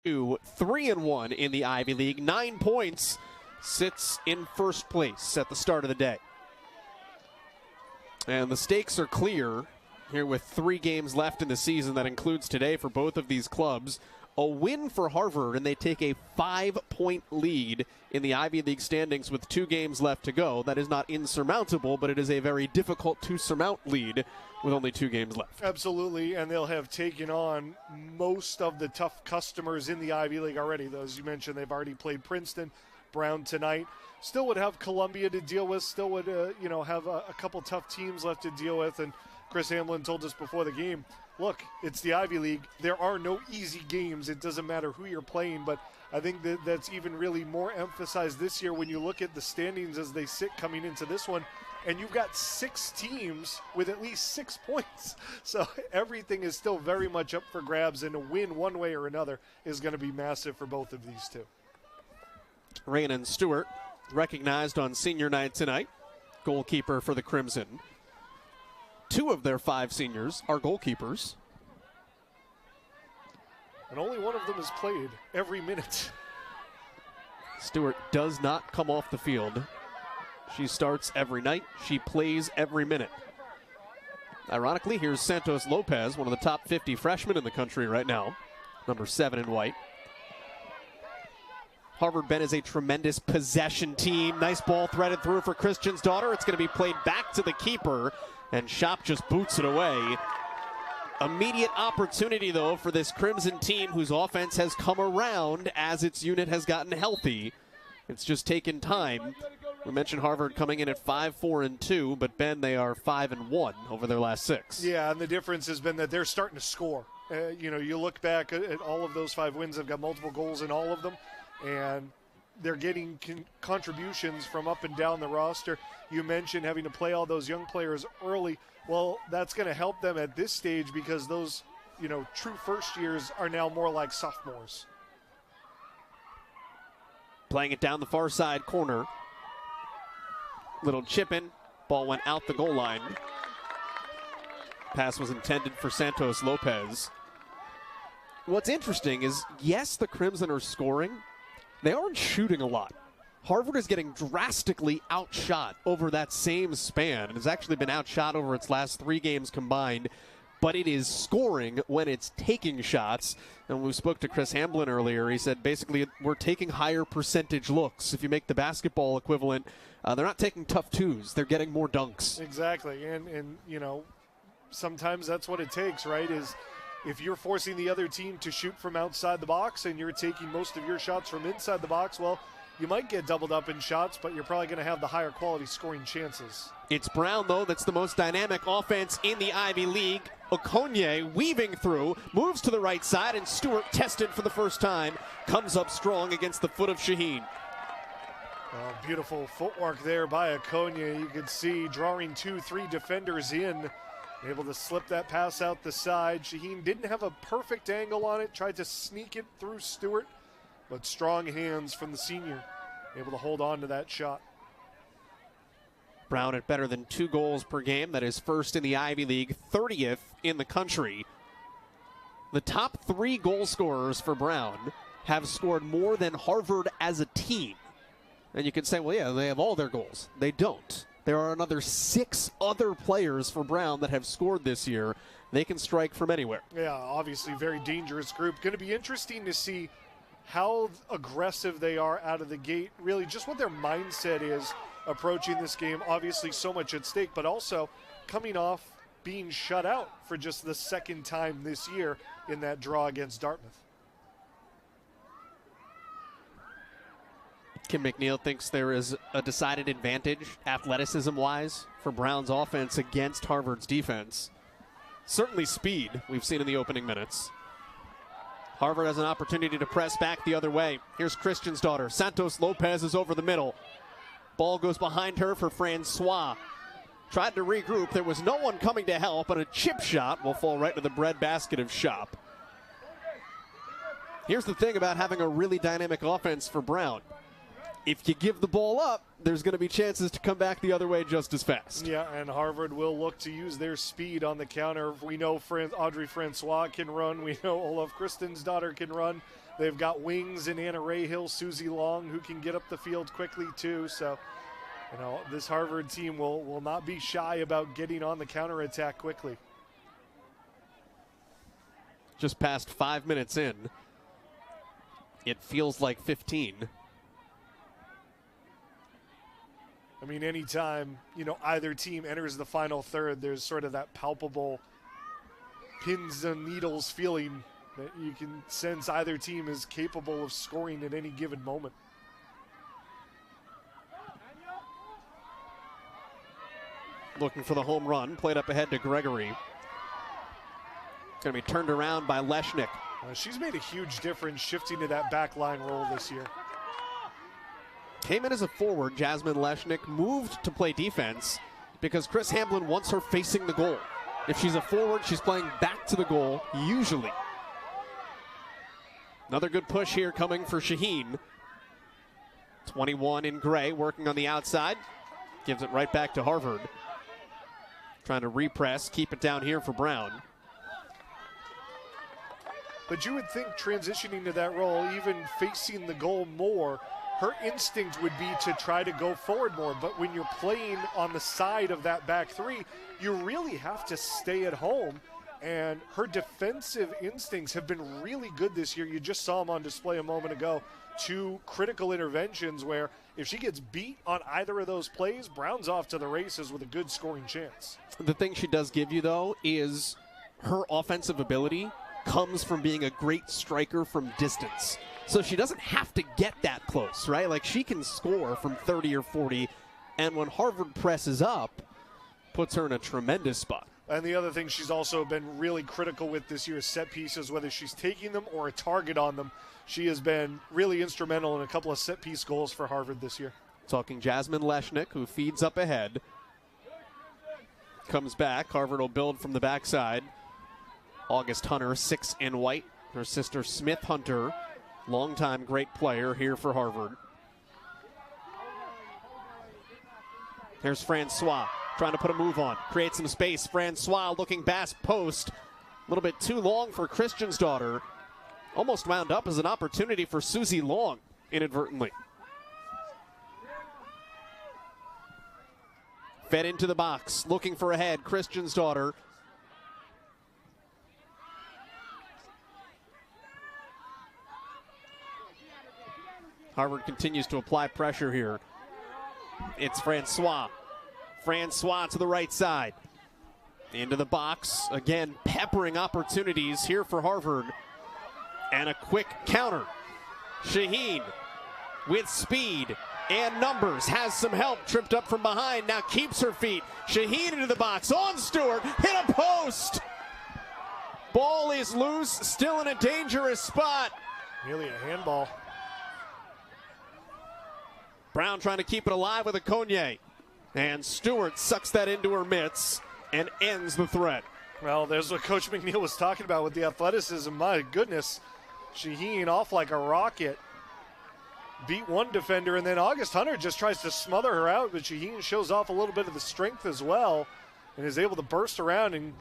3-1 in the Ivy League. 9 points, sits in first place at the start of the day. And the stakes are clear here with 3 games left in the season. That includes today for both of these clubs. A win for Harvard, and they take a 5-point lead in the Ivy League standings with 2 games left to go. That is not insurmountable, but it is a very difficult to surmount lead with only 2 games left. Absolutely, and they'll have taken on most of the tough customers in the Ivy League already. As you mentioned, they've already played Princeton, Brown tonight. Still would have Columbia to deal with. Still would, have a couple tough teams left to deal with. And Chris Hamlin told us before the game, look, it's the Ivy League. There are no easy games. It doesn't matter who you're playing, but I think that's even really more emphasized this year when you look at the standings as they sit coming into this one, and you've got 6 teams with at least 6 points. So everything is still very much up for grabs, and a win one way or another is going to be massive for both of these two. Rhiannon Stewart recognized on senior night tonight, goalkeeper for the Crimson. 2 of their 5 seniors are goalkeepers. And only one of them has played every minute. Stewart does not come off the field. She starts every night. She plays every minute. Ironically, here's Santos Lopez, one of the top 50 freshmen in the country right now, number 7 in white. Harvard Ben is a tremendous possession team. Nice ball threaded through for Christian's daughter. It's going to be played back to the keeper, and Shop just boots it away. Immediate opportunity, though, for this Crimson team whose offense has come around as its unit has gotten healthy. It's just taken time. We mentioned Harvard coming in at 5-4-2, but Ben, they are 5-1 over their last 6. Yeah, and the difference has been that they're starting to score. You look back at all of those 5 wins, they've got multiple goals in all of them, and they're getting contributions from up and down the roster. You mentioned having to play all those young players early. Well, that's going to help them at this stage because those, true first years are now more like sophomores. Playing it down the far side corner. Little chip in. Ball went out the goal line. Pass was intended for Santos Lopez. What's interesting is, yes, the Crimson are scoring. They aren't shooting a lot. Harvard is getting drastically outshot over that same span. It has actually been outshot over its last 3 games combined, but it is scoring when it's taking shots. And when we spoke to Chris Hamlin earlier, he said basically we're taking higher percentage looks. If you make the basketball equivalent, they're not taking tough twos. They're getting more dunks. Exactly. And sometimes that's what it takes, right, is if you're forcing the other team to shoot from outside the box and you're taking most of your shots from inside the box, well, you might get doubled up in shots, but you're probably going to have the higher quality scoring chances. It's Brown, though, that's the most dynamic offense in the Ivy League. Okonye weaving through, moves to the right side, and Stewart tested for the first time. Comes up strong against the foot of Shaheen. Oh, beautiful footwork there by Okonye. You could see drawing 2-3 defenders in. Able to slip that pass out the side. Shaheen didn't have a perfect angle on it. Tried to sneak it through Stewart. But strong hands from the senior, able to hold on to that shot. Brown at better than 2 goals per game. That is first in the Ivy League, 30th in the country. The top 3 goal scorers for Brown have scored more than Harvard as a team. And you can say, well, yeah, they have all their goals. They don't. There are another 6 other players for Brown that have scored this year. They can strike from anywhere. Yeah, obviously very dangerous group. Going to be interesting to see how aggressive they are out of the gate, really just what their mindset is approaching this game. Obviously so much at stake, but also coming off being shut out for just the 2nd time this year in that draw against Dartmouth. Kim McNeil thinks there is a decided advantage athleticism-wise for Brown's offense against Harvard's defense. Certainly speed, we've seen in the opening minutes. Harvard has an opportunity to press back the other way. Here's Christian's daughter. Santos Lopez is over the middle. Ball goes behind her for Francois. Tried to regroup. There was no one coming to help, and a chip shot will fall right to the breadbasket of Shop. Here's the thing about having a really dynamic offense for Brown. if you give the ball up, there's going to be chances to come back the other way just as fast. Yeah, and Harvard will look to use their speed on the counter. We know Audrey Francois can run. We know Olaf Christensdottir can run. They've got wings in Anna Rahill, Susie Long, who can get up the field quickly too. So, this Harvard team will not be shy about getting on the counterattack quickly. Just past 5 minutes in. It feels like 15. I mean, anytime, either team enters the final third, there's sort of that palpable pins and needles feeling that you can sense either team is capable of scoring at any given moment. Looking for the home run, played up ahead to Gregory. Going to be turned around by Leshnik. She's made a huge difference shifting to that back line role this year. Came in as a forward, Jasmine Leshnik moved to play defense because Chris Hamblin wants her facing the goal. If she's a forward, she's playing back to the goal, usually. Another good push here coming for Shaheen. 21 in gray, working on the outside. Gives it right back to Harvard. Trying to repress, keep it down here for Brown. But you would think transitioning to that role, even facing the goal more, her instinct would be to try to go forward more. But when you're playing on the side of that back three, you really have to stay at home. And her defensive instincts have been really good this year. You just saw them on display a moment ago. 2 critical interventions where if she gets beat on either of those plays, Brown's off to the races with a good scoring chance. The thing she does give you, though, is her offensive ability comes from being a great striker from distance. So she doesn't have to get that close, right? Like, she can score from 30 or 40, and when Harvard presses up, puts her in a tremendous spot. And the other thing she's also been really critical with this year is set pieces, whether she's taking them or a target on them. She has been really instrumental in a couple of set-piece goals for Harvard this year. Talking Jasmine Leshnik, who feeds up ahead. Comes back. Harvard will build from the backside. August Hunter, 6 in white. Her sister Smith Hunter, longtime great player here for Harvard. Here's Francois trying to put a move on. Create some space. Francois looking pass post. A little bit too long for Christiansdottir. Almost wound up as an opportunity for Susie Long inadvertently. Fed into the box, looking for a head. Christiansdottir. Harvard continues to apply pressure here. It's Francois. Francois to the right side. Into the box. Again, peppering opportunities here for Harvard. And a quick counter. Shaheen with speed and numbers. Has some help. Tripped up from behind. Now keeps her feet. Shaheen into the box. On Stewart. Hit a post. Ball is loose. Still in a dangerous spot. Nearly a handball. Brown trying to keep it alive with a Cognier. And Stewart sucks that into her mitts and ends the threat. Well, there's what Coach McNeil was talking about with the athleticism. My goodness. Shaheen off like a rocket. Beat one defender, and then August Hunter just tries to smother her out, but Shaheen shows off a little bit of the strength as well and is able to burst around and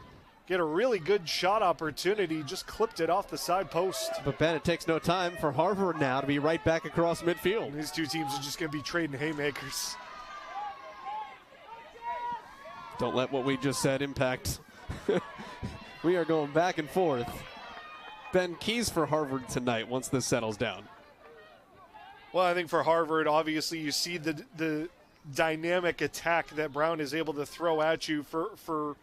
get a really good shot opportunity. Just clipped it off the side post. But Ben, it takes no time for Harvard now to be right back across midfield. And these two teams are just going to be trading haymakers. Don't let what we just said impact. We are going back and forth. Ben, keys for Harvard tonight once this settles down. Well, I think for Harvard, obviously you see the dynamic attack that Brown is able to throw at you. For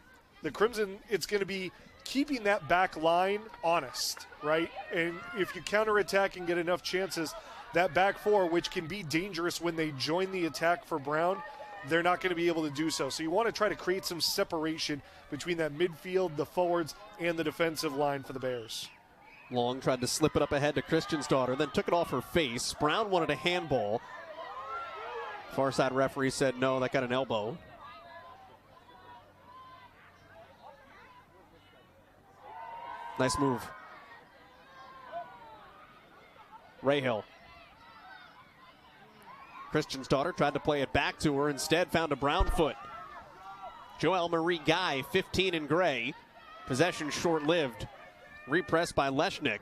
the Crimson, it's going to be keeping that back line honest, right? And if you counterattack and get enough chances, that back four, which can be dangerous when they join the attack for Brown, they're not going to be able to do so. So you want to try to create some separation between that midfield, the forwards, and the defensive line for the Bears. Long tried to slip it up ahead to Christiansdottir, then took it off her face. Brown wanted a handball. Far side referee said no, that got an elbow. Nice move. Rahill. Christian's daughter tried to play it back to her, instead found a brown foot. Joelle Marie Guy, 15 in gray. Possession short-lived. Repressed by Leshnick.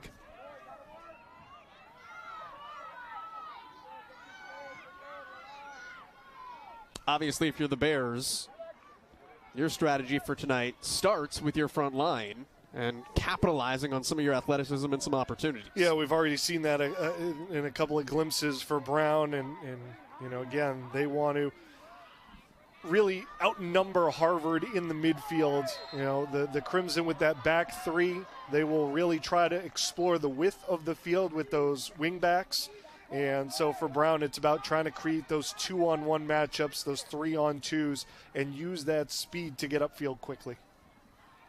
Obviously, if you're the Bears, your strategy for tonight starts with your front line and capitalizing on some of your athleticism and some opportunities. Yeah, we've already seen that in a couple of glimpses for Brown, and you know, again, they want to really outnumber Harvard in the midfield. You know, the Crimson with that back three, they will really try to explore the width of the field with those wing backs. And so for Brown, it's about trying to create those 2-on-1 matchups, those 3-on-2s, and use that speed to get upfield quickly.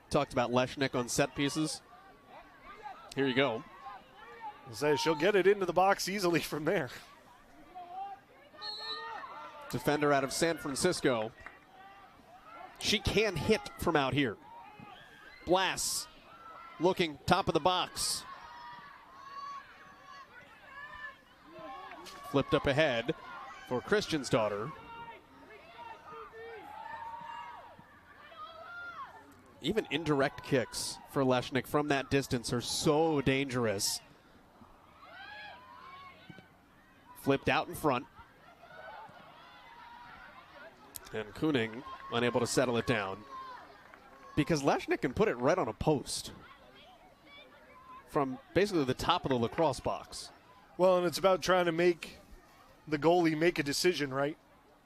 Talked about Leshnick on set pieces. Here you go. Say she'll get it into the box easily from there. Defender out of San Francisco. She can hit from out here. Blass looking top of the box. Flipped up ahead for Christian's daughter. Even indirect kicks for Leshnick from that distance are so dangerous. Flipped out in front. And Kooning unable to settle it down. Because Leshnick can put it right on a post. From basically the top of the lacrosse box. Well, and it's about trying to make the goalie make a decision, right?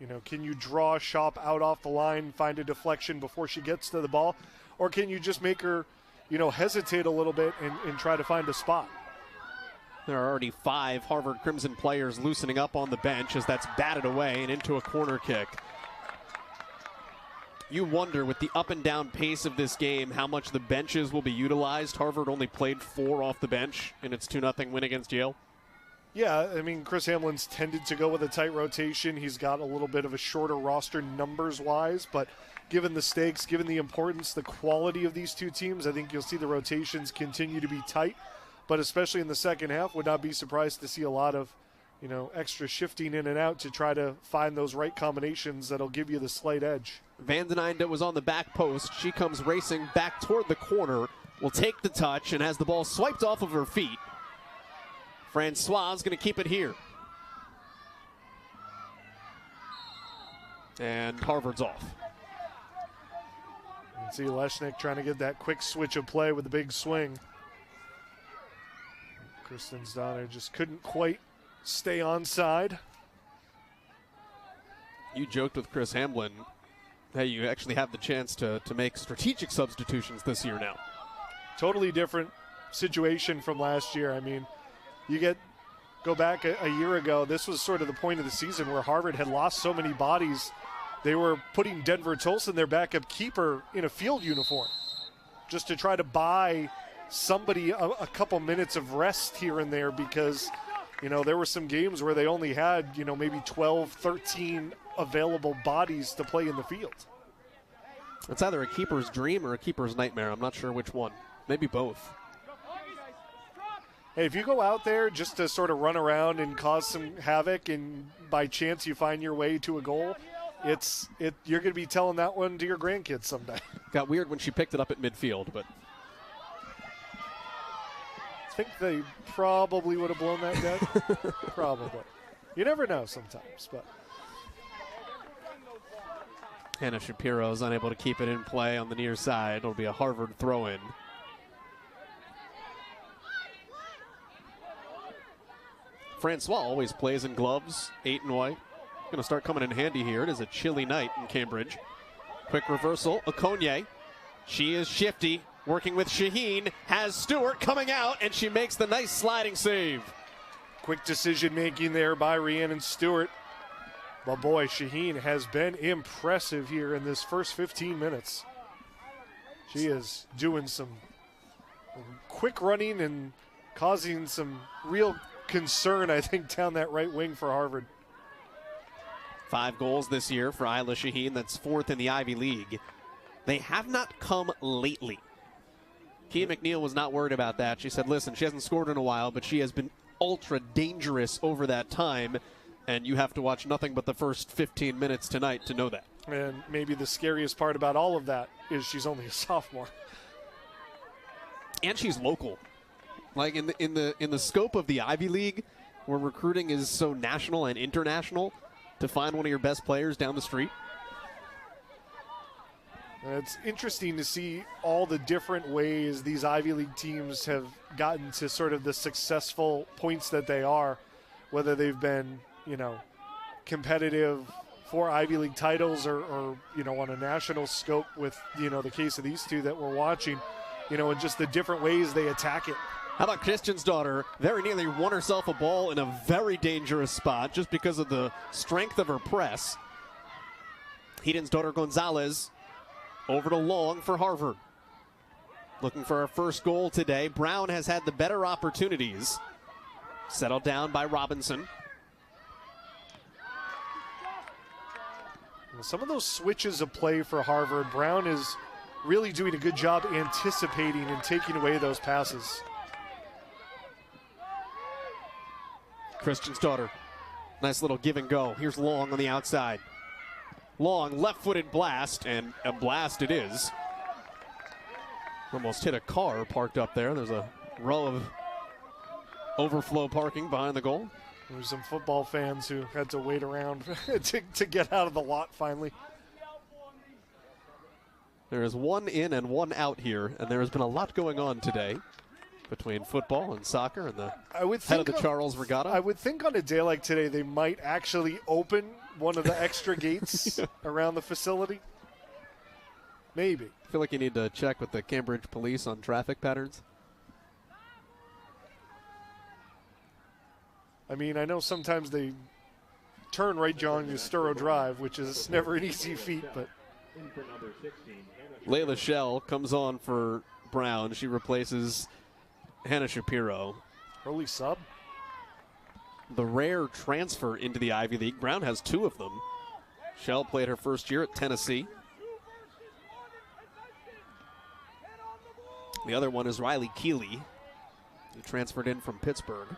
You know, can you draw Shop out off the line, find a deflection before she gets to the ball? Or can you just make her, you know, hesitate a little bit and try to find a spot? There are already 5 Harvard Crimson players loosening up on the bench as that's batted away and into a corner kick. You wonder, with the up and down pace of this game, how much the benches will be utilized. Harvard only played 4 off the bench in its 2-0 win against Yale. Yeah, I mean, Chris Hamlin's tended to go with a tight rotation. He's got a little bit of a shorter roster numbers-wise, but given the stakes, given the importance, the quality of these two teams, I think you'll see the rotations continue to be tight. But especially in the second half, would not be surprised to see a lot of, you know, extra shifting in and out to try to find those right combinations that'll give you the slight edge. Van den Einde was on the back post. She comes racing back toward the corner, will take the touch, and has the ball swiped off of her feet. Francois is going to keep it here. And Harvard's off. You can see Leshnick trying to get that quick switch of play with the big swing. Kristen's daughter just couldn't quite stay onside. You joked with Chris Hamlin. Hey, you actually have the chance to make strategic substitutions this year now. Totally different situation from last year. I mean, go back a year ago, this was sort of the point of the season where Harvard had lost so many bodies. They were putting Denver Tolson, their backup keeper, in a field uniform just to try to buy somebody a couple minutes of rest here and there because, you know, there were some games where they only had, you know, maybe 12, 13 available bodies to play in the field. It's either a keeper's dream or a keeper's nightmare. I'm not sure which one. Maybe both. Hey, if you go out there just to sort of run around and cause some havoc and by chance you find your way to a goal, you're going to be telling that one to your grandkids someday. Got weird when she picked it up at midfield, but I think they probably would have blown that dead. Probably. You never know sometimes, but Hannah Shapiro is unable to keep it in play on the near side. It'll be a Harvard throw-in. Francois always plays in gloves, 8 and white. Going to start coming in handy here. It is a chilly night in Cambridge. Quick reversal, Okonye. She is shifty, working with Shaheen. Has Stewart coming out, and she makes the nice sliding save. Quick decision-making there by Rhiannon Stewart. But boy, Shaheen has been impressive here in this first 15 minutes. She is doing some quick running and causing some real concern, I think, down that right wing for Harvard. 5 goals this year for Isla Shaheen. That's 4th in the Ivy League. They have not come lately. Kia McNeil was not worried about that. She said, listen, she hasn't scored in a while, but she has been ultra dangerous over that time. And you have to watch nothing but the first 15 minutes tonight to know that. And maybe the scariest part about all of that is she's only a sophomore. And she's local. Like in the scope of the Ivy League, where recruiting is so national and international, to find one of your best players down the street. It's interesting to see all the different ways these Ivy League teams have gotten to sort of the successful points that they are, whether they've been, competitive for Ivy League titles or on a national scope with, the case of these two that we're watching, and just the different ways they attack it. How about Christian's daughter? Very nearly won herself a ball in a very dangerous spot just because of the strength of her press. Heaton's daughter Gonzalez over to Long for Harvard. Looking for our first goal today. Brown has had the better opportunities. Settled down by Robinson. Some of those switches of play for Harvard, Brown is really doing a good job anticipating and taking away those passes. Christian's daughter. Nice little give and go. Here's Long on the outside. Long left-footed blast, and a blast it is. Almost hit a car parked up there. There's a row of overflow parking behind the goal. There's some football fans who had to wait around to get out of the lot finally. There is one in and one out here, and there has been a lot going on today between football and soccer and the head of the Charles Regatta. I would think on a day like today they might actually open one of the extra gates around the facility. Maybe. I feel like you need to check with the Cambridge police on traffic patterns. I mean, I know sometimes they turn right on Estero Drive, which is never an easy feat, but. Layla Shell comes on for Brown. She replaces Hannah Shapiro. Early sub. The rare transfer into the Ivy League. Brown has two of them. Shell played her first year at Tennessee. The other one is Riley Keeley, who transferred in from Pittsburgh.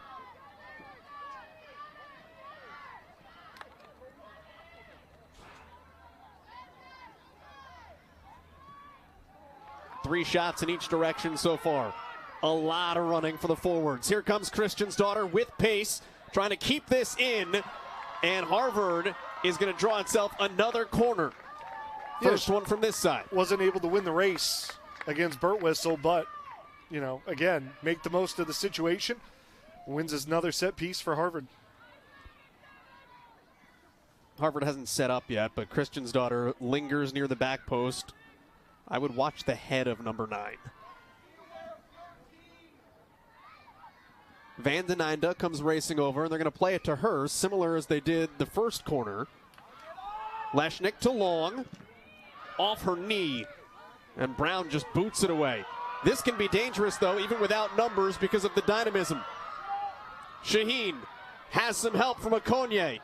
Three shots in each direction so far. A lot of running for the forwards. Here comes Christian's daughter with pace, trying to keep this in, and Harvard is going to draw itself another corner. First one from this side. Wasn't able to win the race against Birtwistle, but, again, make the most of the situation. Wins another set piece for Harvard. Harvard hasn't set up yet, but Christian's daughter lingers near the back post. I would watch the head of number 9. Van den Einde comes racing over, and they're going to play it to her, similar as they did the first corner. Leshnick to Long, off her knee, and Brown just boots it away. This can be dangerous, though, even without numbers because of the dynamism. Shaheen has some help from Okonye.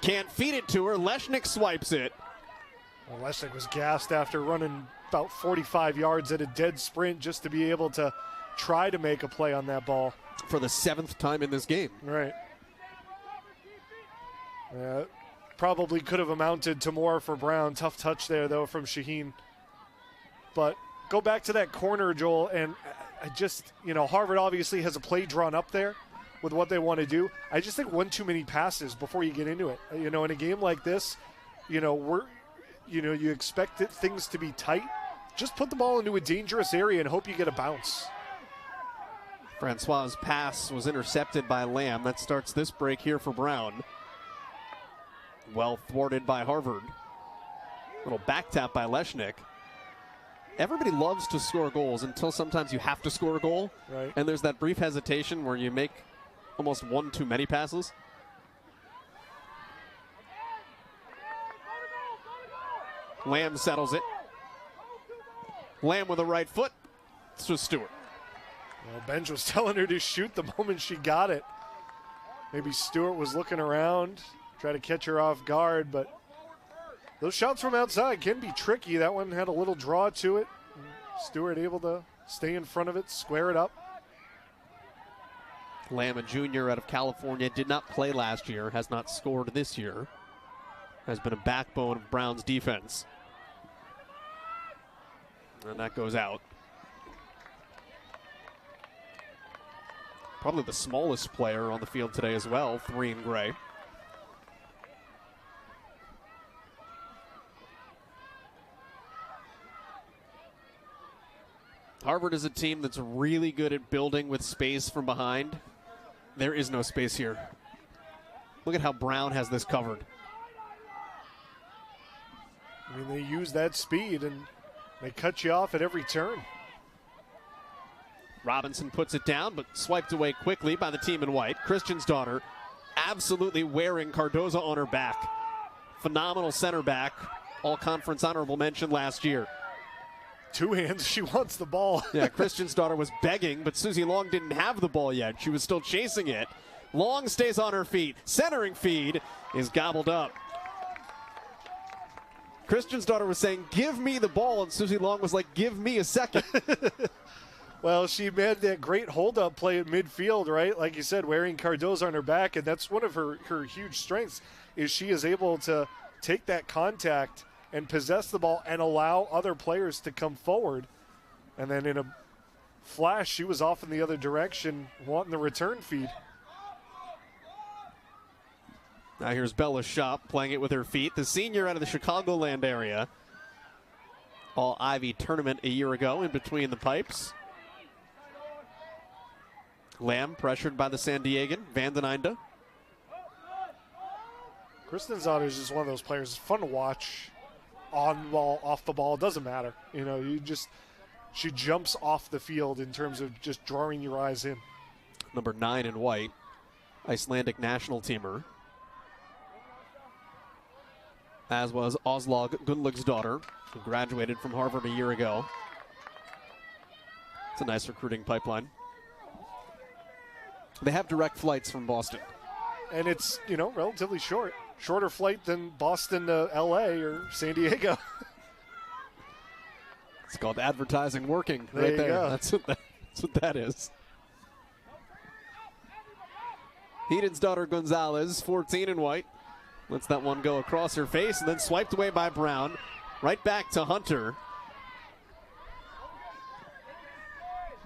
Can't feed it to her. Leshnick swipes it. Well, Leshnick was gassed after running about 45 yards at a dead sprint just to be able to try to make a play on that ball. For the 7th time in this game. Right. Probably could have amounted to more for Brown. Tough touch there, though, from Shaheen. But go back to that corner, Joel, and I just, Harvard obviously has a play drawn up there with what they want to do. I just think one too many passes before you get into it. In a game like this, you expect things to be tight. Just put the ball into a dangerous area and hope you get a bounce. Francois' pass was intercepted by Lamb. That starts this break here for Brown. Well thwarted by Harvard. Little back tap by Leshnick. Everybody loves to score goals until sometimes you have to score a goal. Right. And there's that brief hesitation where you make almost one too many passes. Lamb settles it. Lamb with a right foot. It's to Stewart. Well, Benj was telling her to shoot the moment she got it. Maybe Stewart was looking around, try to catch her off guard, but those shots from outside can be tricky. That one had a little draw to it. Stewart able to stay in front of it, square it up. Lamb, a junior out of California, did not play last year, has not scored this year. Has been a backbone of Brown's defense. And that goes out. Probably the smallest player on the field today as well, 3 in gray. Harvard is a team that's really good at building with space from behind. There is no space here. Look at how Brown has this covered. I mean, they use that speed and they cut you off at every turn. Robinson puts it down, but swiped away quickly by the team in white. Christian's daughter absolutely wearing Cardozo on her back. Phenomenal center back. All-conference honorable mention last year. 2 hands, she wants the ball. Yeah, Christian's daughter was begging, but Susie Long didn't have the ball yet. She was still chasing it. Long stays on her feet. Centering feed is gobbled up. Christian's daughter was saying, give me the ball, and Susie Long was like, give me a second. Well, she made that great hold-up play at midfield, right? Like you said, wearing Cardozo on her back, and that's one of her huge strengths, is she is able to take that contact and possess the ball and allow other players to come forward. And then in a flash, she was off in the other direction, wanting the return feed. Now here's Bella Shop playing it with her feet. The senior out of the Chicagoland area. All Ivy tournament a year ago in between the pipes. Lamb pressured by the San Diegan. Van den Einde. Kristen's daughter is just one of those players. It's fun to watch. On the ball, off the ball, it doesn't matter. You know, she jumps off the field in terms of just drawing your eyes in. Number 9 in white, Icelandic national teamer. As was Oslog Gunlug's daughter, who graduated from Harvard a year ago. It's a nice recruiting pipeline. They have direct flights from Boston. And it's, you know, relatively short. Shorter flight than Boston to L.A. or San Diego. It's called advertising working There right you there. go. That's what that is. Heaton's daughter Gonzalez, 14 in white. Lets that one go across her face and then swiped away by Brown. Right back to Hunter.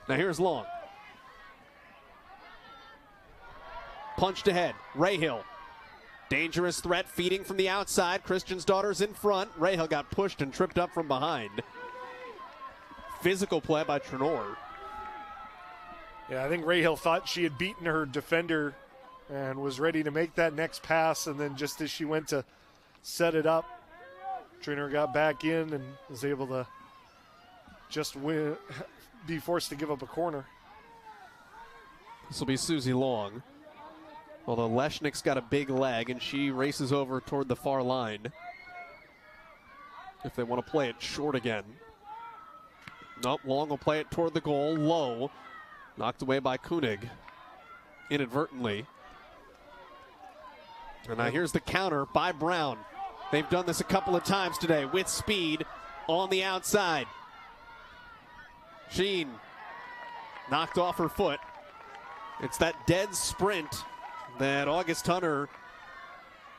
Now here's Long. Punched ahead. Rahill. Dangerous threat feeding from the outside. Christian's daughter's in front. Rahill got pushed and tripped up from behind. Physical play by Trenor. Yeah, I think Rahill thought she had beaten her defender and was ready to make that next pass, and then just as she went to set it up, Trenor got back in and was able to just be forced to give up a corner. This will be Susie Long. Although Leshnick's got a big leg, and she races over toward the far line. If they want to play it short again. Nope, Long will play it toward the goal, low. Knocked away by Koenig, inadvertently. And now here's the counter by Brown. They've done this a couple of times today with speed on the outside. Sheen knocked off her foot. It's that dead sprint that August Hunter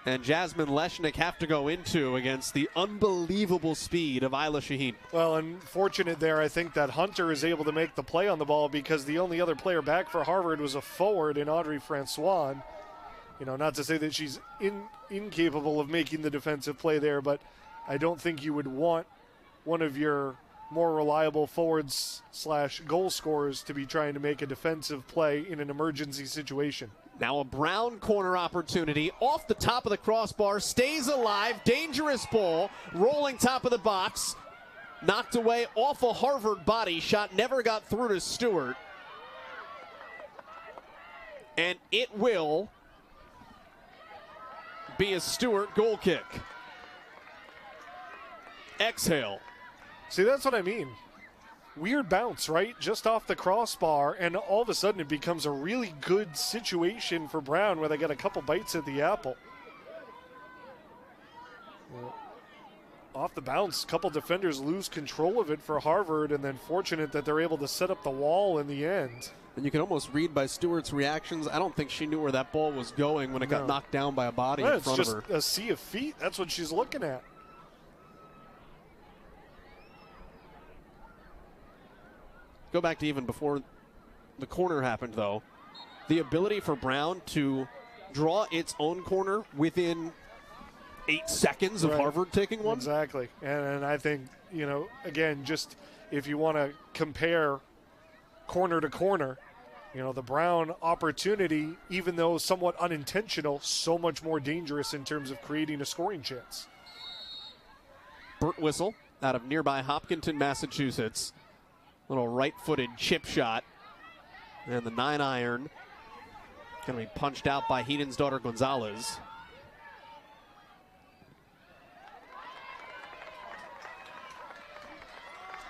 and Jasmine Leshnick have to go into against the unbelievable speed of Isla Shaheen. Well, unfortunate there, I think that Hunter is able to make the play on the ball because the only other player back for Harvard was a forward in Audrey Francois. You know, not to say that she's incapable of making the defensive play there, but I don't think you would want one of your more reliable forwards / goal scorers to be trying to make a defensive play in an emergency situation. Now a Brown corner opportunity off the top of the crossbar, stays alive, dangerous ball, rolling top of the box, knocked away off a Harvard body, shot never got through to Stewart. And it will be a Stewart goal kick. Exhale. See, that's what I mean. Weird bounce, right? Just off the crossbar, and all of a sudden it becomes a really good situation for Brown where they got a couple bites at the apple. off the bounce, a couple defenders lose control of it for Harvard, and then fortunate that they're able to set up the wall in the end. And you can almost read by Stewart's reactions. I don't think she knew where that ball was going when it got knocked down by a body in front of her. It's just a sea of feet. That's what she's looking at. Go back to even before the corner happened, though. The ability for Brown to draw its own corner within 8 seconds of Harvard taking one. Exactly. And I think, again, just if you want to compare corner to corner, the Brown opportunity, even though somewhat unintentional, so much more dangerous in terms of creating a scoring chance. Burt Whistle out of nearby Hopkinton, Massachusetts. Little right-footed chip shot. And the 9-iron going to be punched out by Heaton's daughter Gonzalez.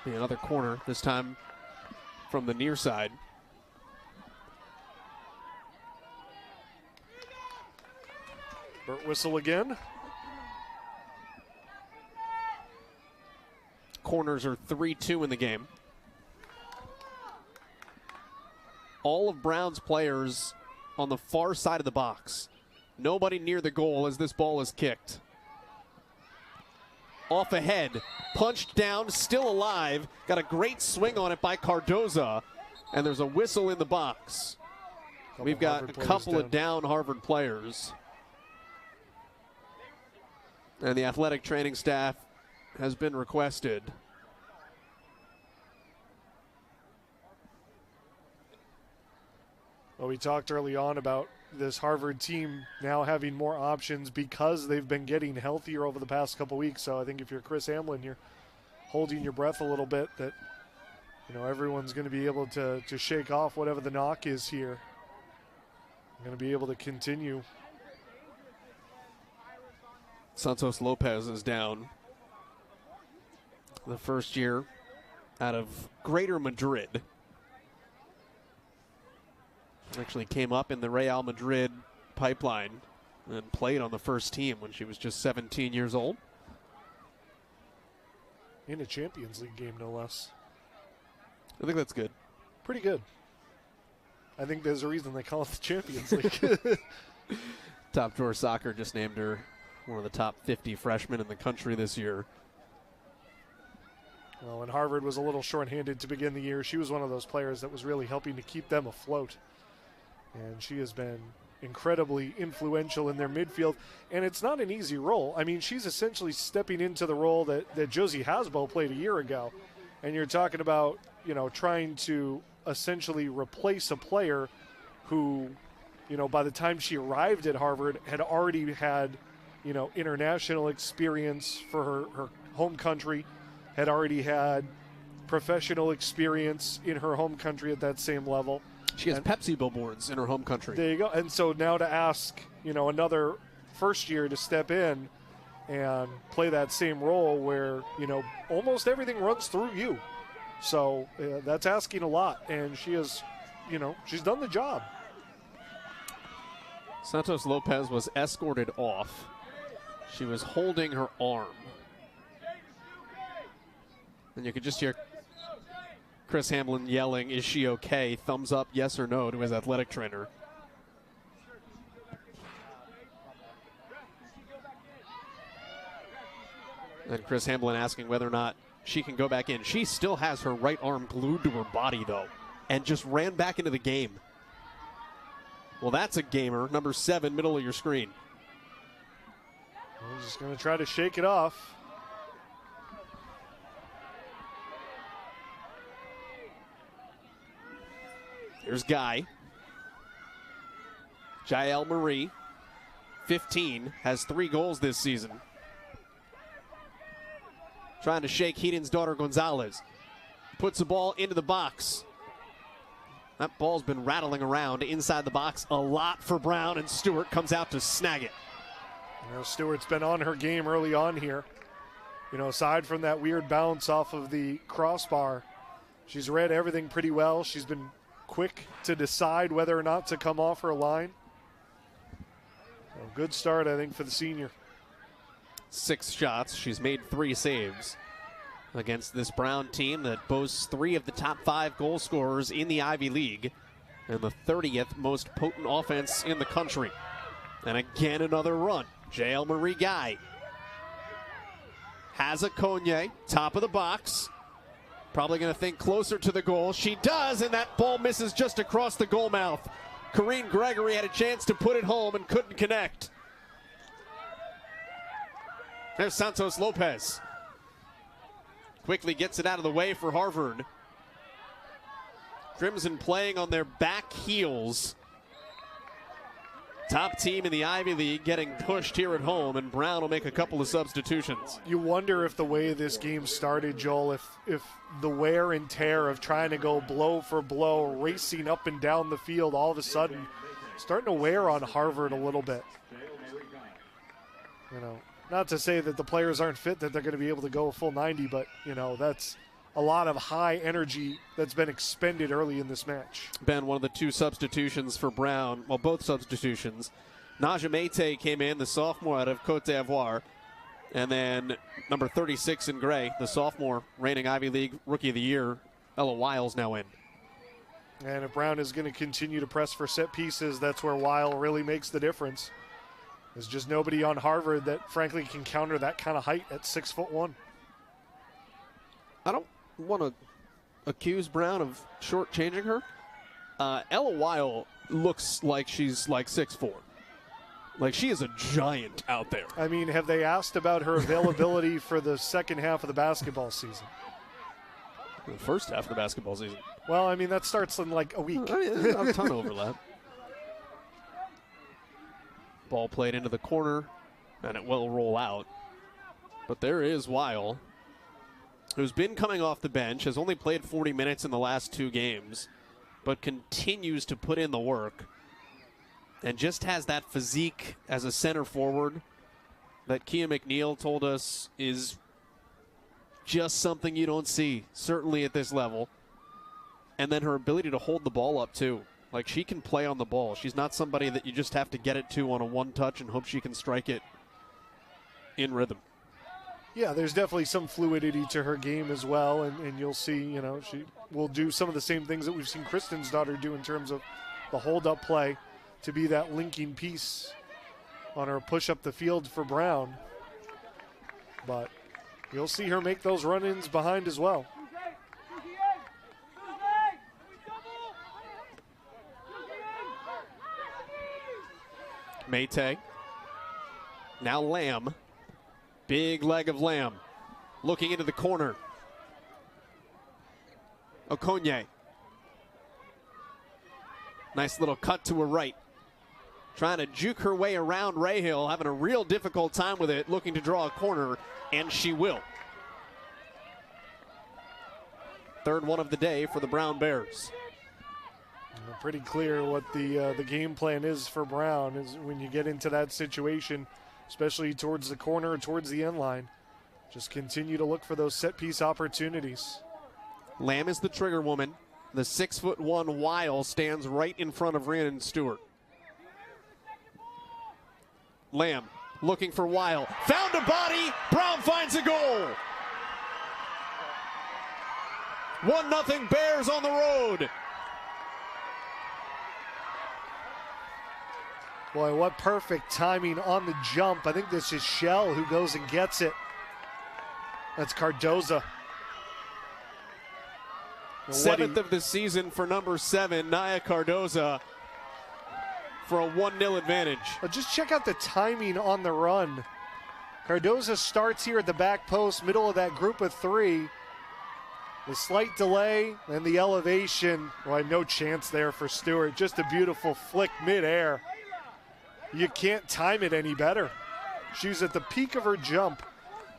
Another corner, this time from the near side. Burt Whistle again. Corners are 3-2 in the game. All of Brown's players on the far side of the box. Nobody near the goal as this ball is kicked. Off ahead, punched down, still alive. Got a great swing on it by Cardoza, and there's a whistle in the box. We've got a couple of down Harvard players. And the athletic training staff has been requested. Well, we talked early on about this Harvard team now having more options because they've been getting healthier over the past couple weeks. So I think if you're Chris Hamlin, you're holding your breath a little bit that, everyone's going to be able to shake off whatever the knock is here. Going to be able to continue. Santos Lopez is down. The first year out of Greater Madrid. Actually came up in the Real Madrid pipeline and played on the first team when she was just 17 years old. In a Champions League game, no less. I think that's good. Pretty good. I think there's a reason they call it the Champions League. Top Drawer Soccer just named her one of the top 50 freshmen in the country this year. Well, when Harvard was a little shorthanded to begin the year, she was one of those players that was really helping to keep them afloat. And she has been incredibly influential in their midfield. And it's not an easy role. I mean, she's essentially stepping into the role that Josie Hasbo played a year ago. And you're talking about, trying to essentially replace a player who, by the time she arrived at Harvard had already had, international experience for her home country, had already had professional experience in her home country at that same level. She has Pepsi billboards in her home country. There you go. And so now to ask, another first year to step in and play that same role where, almost everything runs through you. So that's asking a lot. And she has, she's done the job. Santos Lopez was escorted off. She was holding her arm. And you could just hear Chris Hamlin yelling, "Is she okay?" Thumbs up, yes or no, to his athletic trainer. And Chris Hamlin asking whether or not she can go back in. She still has her right arm glued to her body, though, and just ran back into the game. Well, that's a gamer. Number 7, middle of your screen. I'm just going to try to shake it off. Here's Guy. Jael Marie, 15, has 3 goals this season. Trying to shake Heaton's daughter Gonzalez. Puts the ball into the box. That ball's been rattling around inside the box a lot for Brown, and Stewart comes out to snag it. Stewart's been on her game early on here. Aside from that weird bounce off of the crossbar, she's read everything pretty well. She's been quick to decide whether or not to come off her line. So good start, I think, for the senior. 6 shots. She's made 3 saves against this Brown team that boasts 3 of the top 5 goal scorers in the Ivy League and the 30th most potent offense in the country. And again, another run. JL Marie Guy has a Konye, top of the box. Probably going to think closer to the goal. She does, and that ball misses just across the goal mouth. Corrine Gregory had a chance to put it home and couldn't connect. There's Santos Lopez. Quickly gets it out of the way for Harvard. Crimson playing on their back heels. Top team in the Ivy League getting pushed here at home, and Brown will make a couple of substitutions. You wonder if the way this game started, Joel, if the wear and tear of trying to go blow for blow, racing up and down the field, all of a sudden starting to wear on Harvard a little bit. You know, not to say that the players aren't fit, that they're going to be able to go a full 90, but, you know, that's a lot of high energy that's been expended early in this match. Ben, one of the 2 substitutions for Brown, well, both substitutions. Naja Mete came in, the sophomore out of Cote d'Ivoire. And then number 36 in gray, the sophomore, reigning Ivy League Rookie of the Year, Ella Wiles now in. And if Brown is going to continue to press for set pieces, that's where Weil really makes the difference. There's just nobody on Harvard that, frankly, can counter that kind of height at 6'1". I don't want to accuse Brown of shortchanging her. Ella Weil looks like she's like 6'4". Like, she is a giant out there. I mean, have they asked about her availability for the second half of the basketball season? The first half of the basketball season. Well, I mean, that starts in like a week. I mean, a ton of overlap. Ball played into the corner, and it will roll out. But there is Weil, who's been coming off the bench, has only played 40 minutes in the last 2 games, but continues to put in the work. And just has that physique as a center forward that Kia McNeil told us is just something you don't see, certainly at this level. And then her ability to hold the ball up, too. Like, she can play on the ball. She's not somebody that you just have to get it to on a one-touch and hope she can strike it in rhythm. Yeah, there's definitely some fluidity to her game as well, and you'll see, you know, she will do some of the same things that we've seen Kristen's daughter do in terms of the hold-up play, to be that linking piece on her push up the field for Brown. But you'll see her make those run-ins behind as well. Maytag. Now Lamb. Big leg of Lamb. Looking into the corner. Okonye. Nice little cut to her right. Trying to juke her way around Rahill, having a real difficult time with it, looking to draw a corner, and she will. Third one of the day for the Brown Bears. Pretty clear what the game plan is for Brown is when you get into that situation, especially towards the corner or towards the end line. Just continue to look for those set-piece opportunities. Lamb is the trigger woman. The 6'1" Weil stands right in front of Rhiannon Stewart. Lamb looking for Weil. Found a body. Brown finds a goal. 1-0 Bears on the road. Boy, what perfect timing on the jump. I think this is Shell who goes and gets it. That's Cardoza. 7th of the season for number 7, Naya Cardoza, for a 1-0 advantage. But just check out the timing on the run. Cardoza starts here at the back post, middle of that group of 3. The slight delay and the elevation. Well, no chance there for Stewart. Just a beautiful flick midair. You can't time it any better. She's at the peak of her jump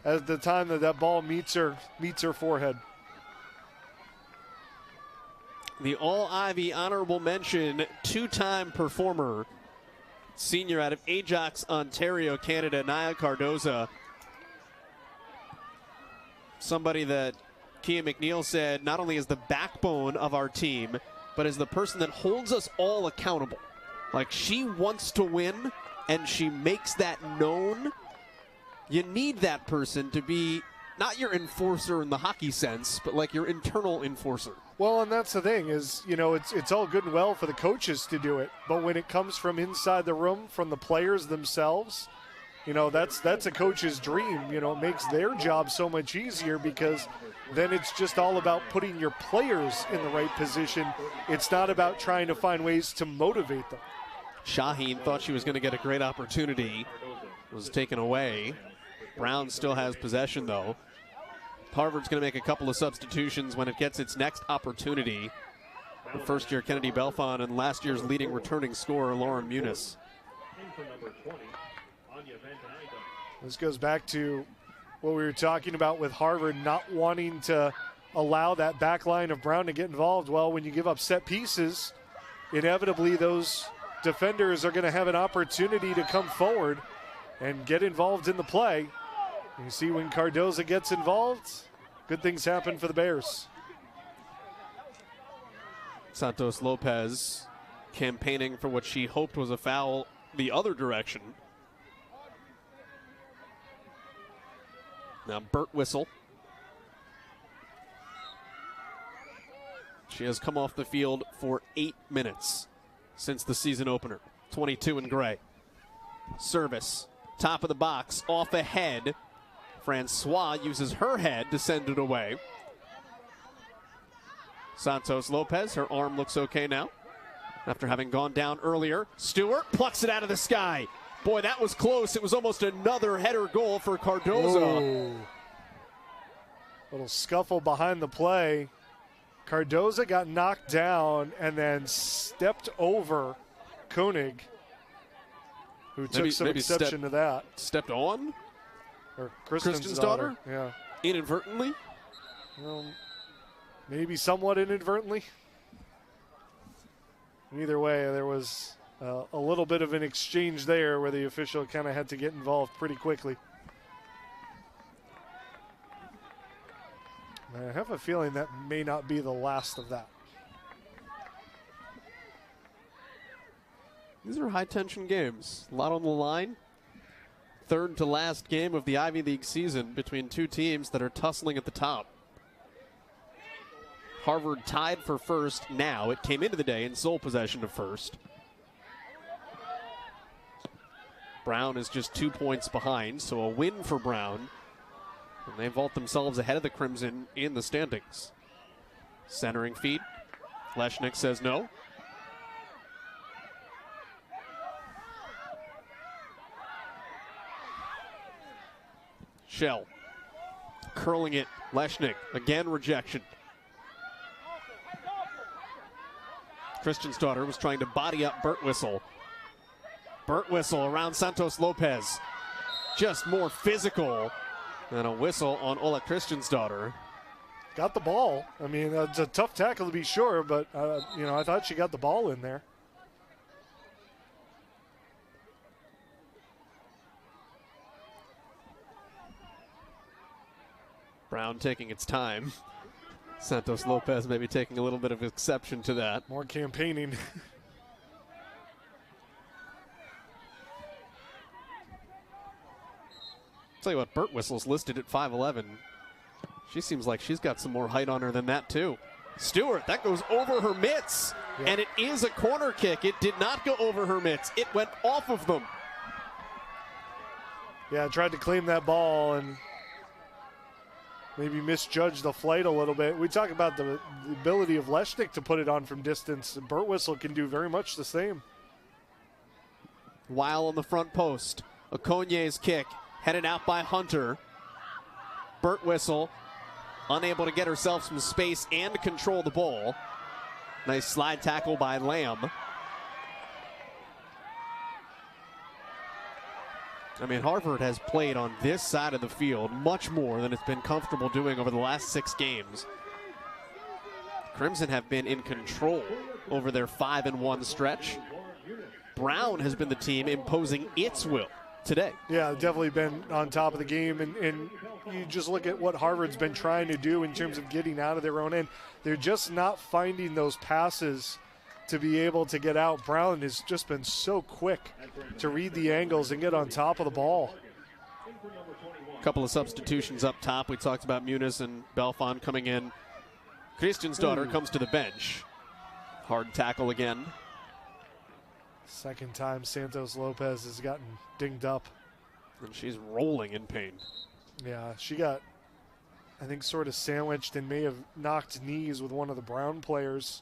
at the time that ball meets her forehead. The All-Ivy honorable mention, 2-time performer, senior out of Ajax, Ontario, Canada, Naya Cardoza. Somebody that Kia McNeil said not only is the backbone of our team, but is the person that holds us all accountable. Like, she wants to win, and she makes that known You need that person to be not your enforcer in the hockey sense, but like your internal enforcer. Well, and that's the thing is, it's all good and well for the coaches to do it, but when it comes from inside the room, from the players themselves, that's a coach's dream. It makes their job so much easier because then it's just all about putting your players in the right position. It's not about trying to find ways to motivate them. Shaheen thought she was going to get a great opportunity. It was taken away. Brown still has possession, though. Harvard's going to make a couple of substitutions when it gets its next opportunity. The first-year Kennedy Belfon and last year's leading returning scorer, Lauren Muniz. This goes back to what we were talking about with Harvard not wanting to allow that back line of Brown to get involved. Well, when you give up set pieces, inevitably those defenders are going to have an opportunity to come forward and get involved in the play. You see when Cardoza gets involved, good things happen for the Bears. Santos Lopez campaigning for what she hoped was a foul the other direction. Now Burt Whistle. She has come off the field for 8 minutes since the season opener. 22 in gray. Service. Top of the box. Off ahead. Francois uses her head to send it away. Santos Lopez, her arm looks okay now. After having gone down earlier, Stewart plucks it out of the sky. Boy, that was close. It was almost another header goal for Cardoza. Whoa. Little scuffle behind the play. Cardoza got knocked down and then stepped over Koenig, who took some exception to that. Stepped on? Or Kristen's daughter? Yeah. Inadvertently? Well, maybe somewhat inadvertently. Either way, there was a little bit of an exchange there where the official kind of had to get involved pretty quickly. I have a feeling that may not be the last of that. These are high-tension games. A lot on the line. Third to last game of the Ivy League season between two teams that are tussling at the top. Harvard tied for first now. It came into the day in sole possession of first. Brown is just 2 points behind, so a win for Brown. And they vault themselves ahead of the Crimson in the standings. Centering feed. Leshnick says no. Shell. Curling it. Leshnick. Again, rejection. Christian's daughter was trying to body up Burt Whistle. Burt Whistle around Santos Lopez. Just more physical than a whistle on Ola Christian's daughter. Got the ball. I mean, it's a tough tackle to be sure, but, I thought she got the ball in there. Brown taking its time. Santos Lopez maybe taking a little bit of exception to that. More campaigning. Tell you what, Burt Whistle's listed at 5'11". She seems like she's got some more height on her than that, too. Stewart, that goes over her mitts. Yep. And it is a corner kick. It did not go over her mitts. It went off of them. Yeah, tried to claim that ball and maybe misjudged the flight a little bit. We talk about the ability of Leshnick to put it on from distance. Burt Whistle can do very much the same. Weil on the front post. Okonye's kick headed out by Hunter. Burt Whistle unable to get herself some space and control the ball. Nice slide tackle by Lamb. I mean, Harvard has played on this side of the field much more than it's been comfortable doing over the last 6 games. Crimson have been in control over their 5-1 stretch. Brown has been the team imposing its will today. Yeah, definitely been on top of the game, and you just look at what Harvard's been trying to do in terms of getting out of their own end. They're just not finding those passes to be able to get out. Brown has just been so quick to read the angles and get on top of the ball. Couple of substitutions up top. We talked about Muniz and Belfon coming in. Christian's daughter comes to the bench. Hard tackle again. Second time Santos Lopez has gotten dinged up. And she's rolling in pain. Yeah, she got, I think, sort of sandwiched and may have knocked knees with one of the Brown players.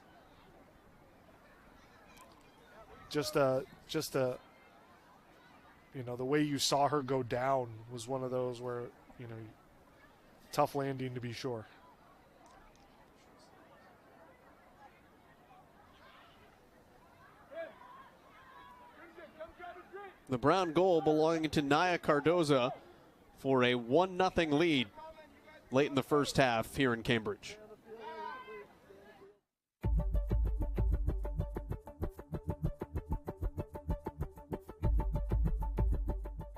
Just a, you know, the way you saw her go down was one of those where, you know, tough landing to be sure. The Brown goal belonging to Naya Cardoza for a 1-0 lead late in the first half here in Cambridge.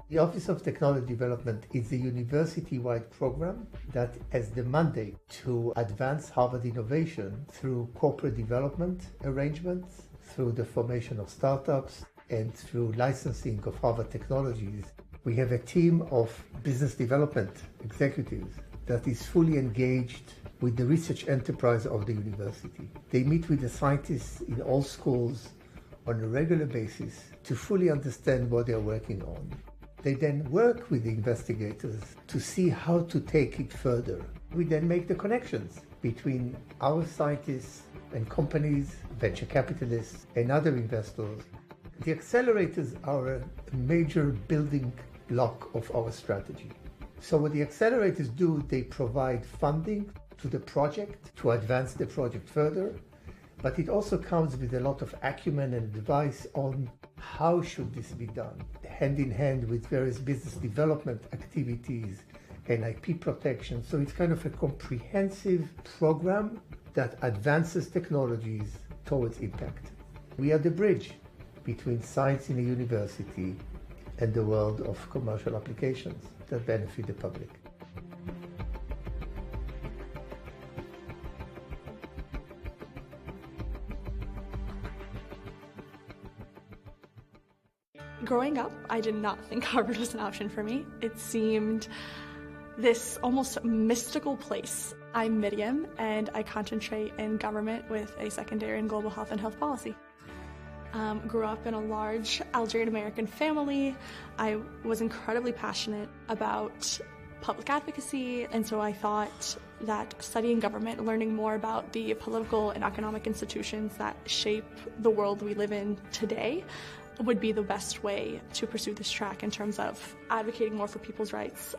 The Office of Technology Development is a university-wide program that has the mandate to advance Harvard innovation through corporate development arrangements, through the formation of startups, and through licensing of Harvard technologies. We have a team of business development executives that is fully engaged with the research enterprise of the university. They meet with the scientists in all schools on a regular basis to fully understand what they're working on. They then work with the investigators to see how to take it further. We then make the connections between our scientists and companies, venture capitalists, and other investors. The accelerators are a major building block of our strategy. So what the accelerators do, they provide funding to the project to advance the project further, but it also comes with a lot of acumen and advice on how should this be done, hand in hand with various business development activities and IP protection. So it's kind of a comprehensive program that advances technologies towards impact. We are the bridge between science in a university and the world of commercial applications that benefit the public. Growing up, I did not think Harvard was an option for me. It seemed this almost mystical place. I'm Miriam, and I concentrate in government with a secondary in global health and health policy. Grew up in a large Algerian-American family. I was incredibly passionate about public advocacy, and so I thought that studying government, learning more about the political and economic institutions that shape the world we live in today, would be the best way to pursue this track in terms of advocating more for people's rights.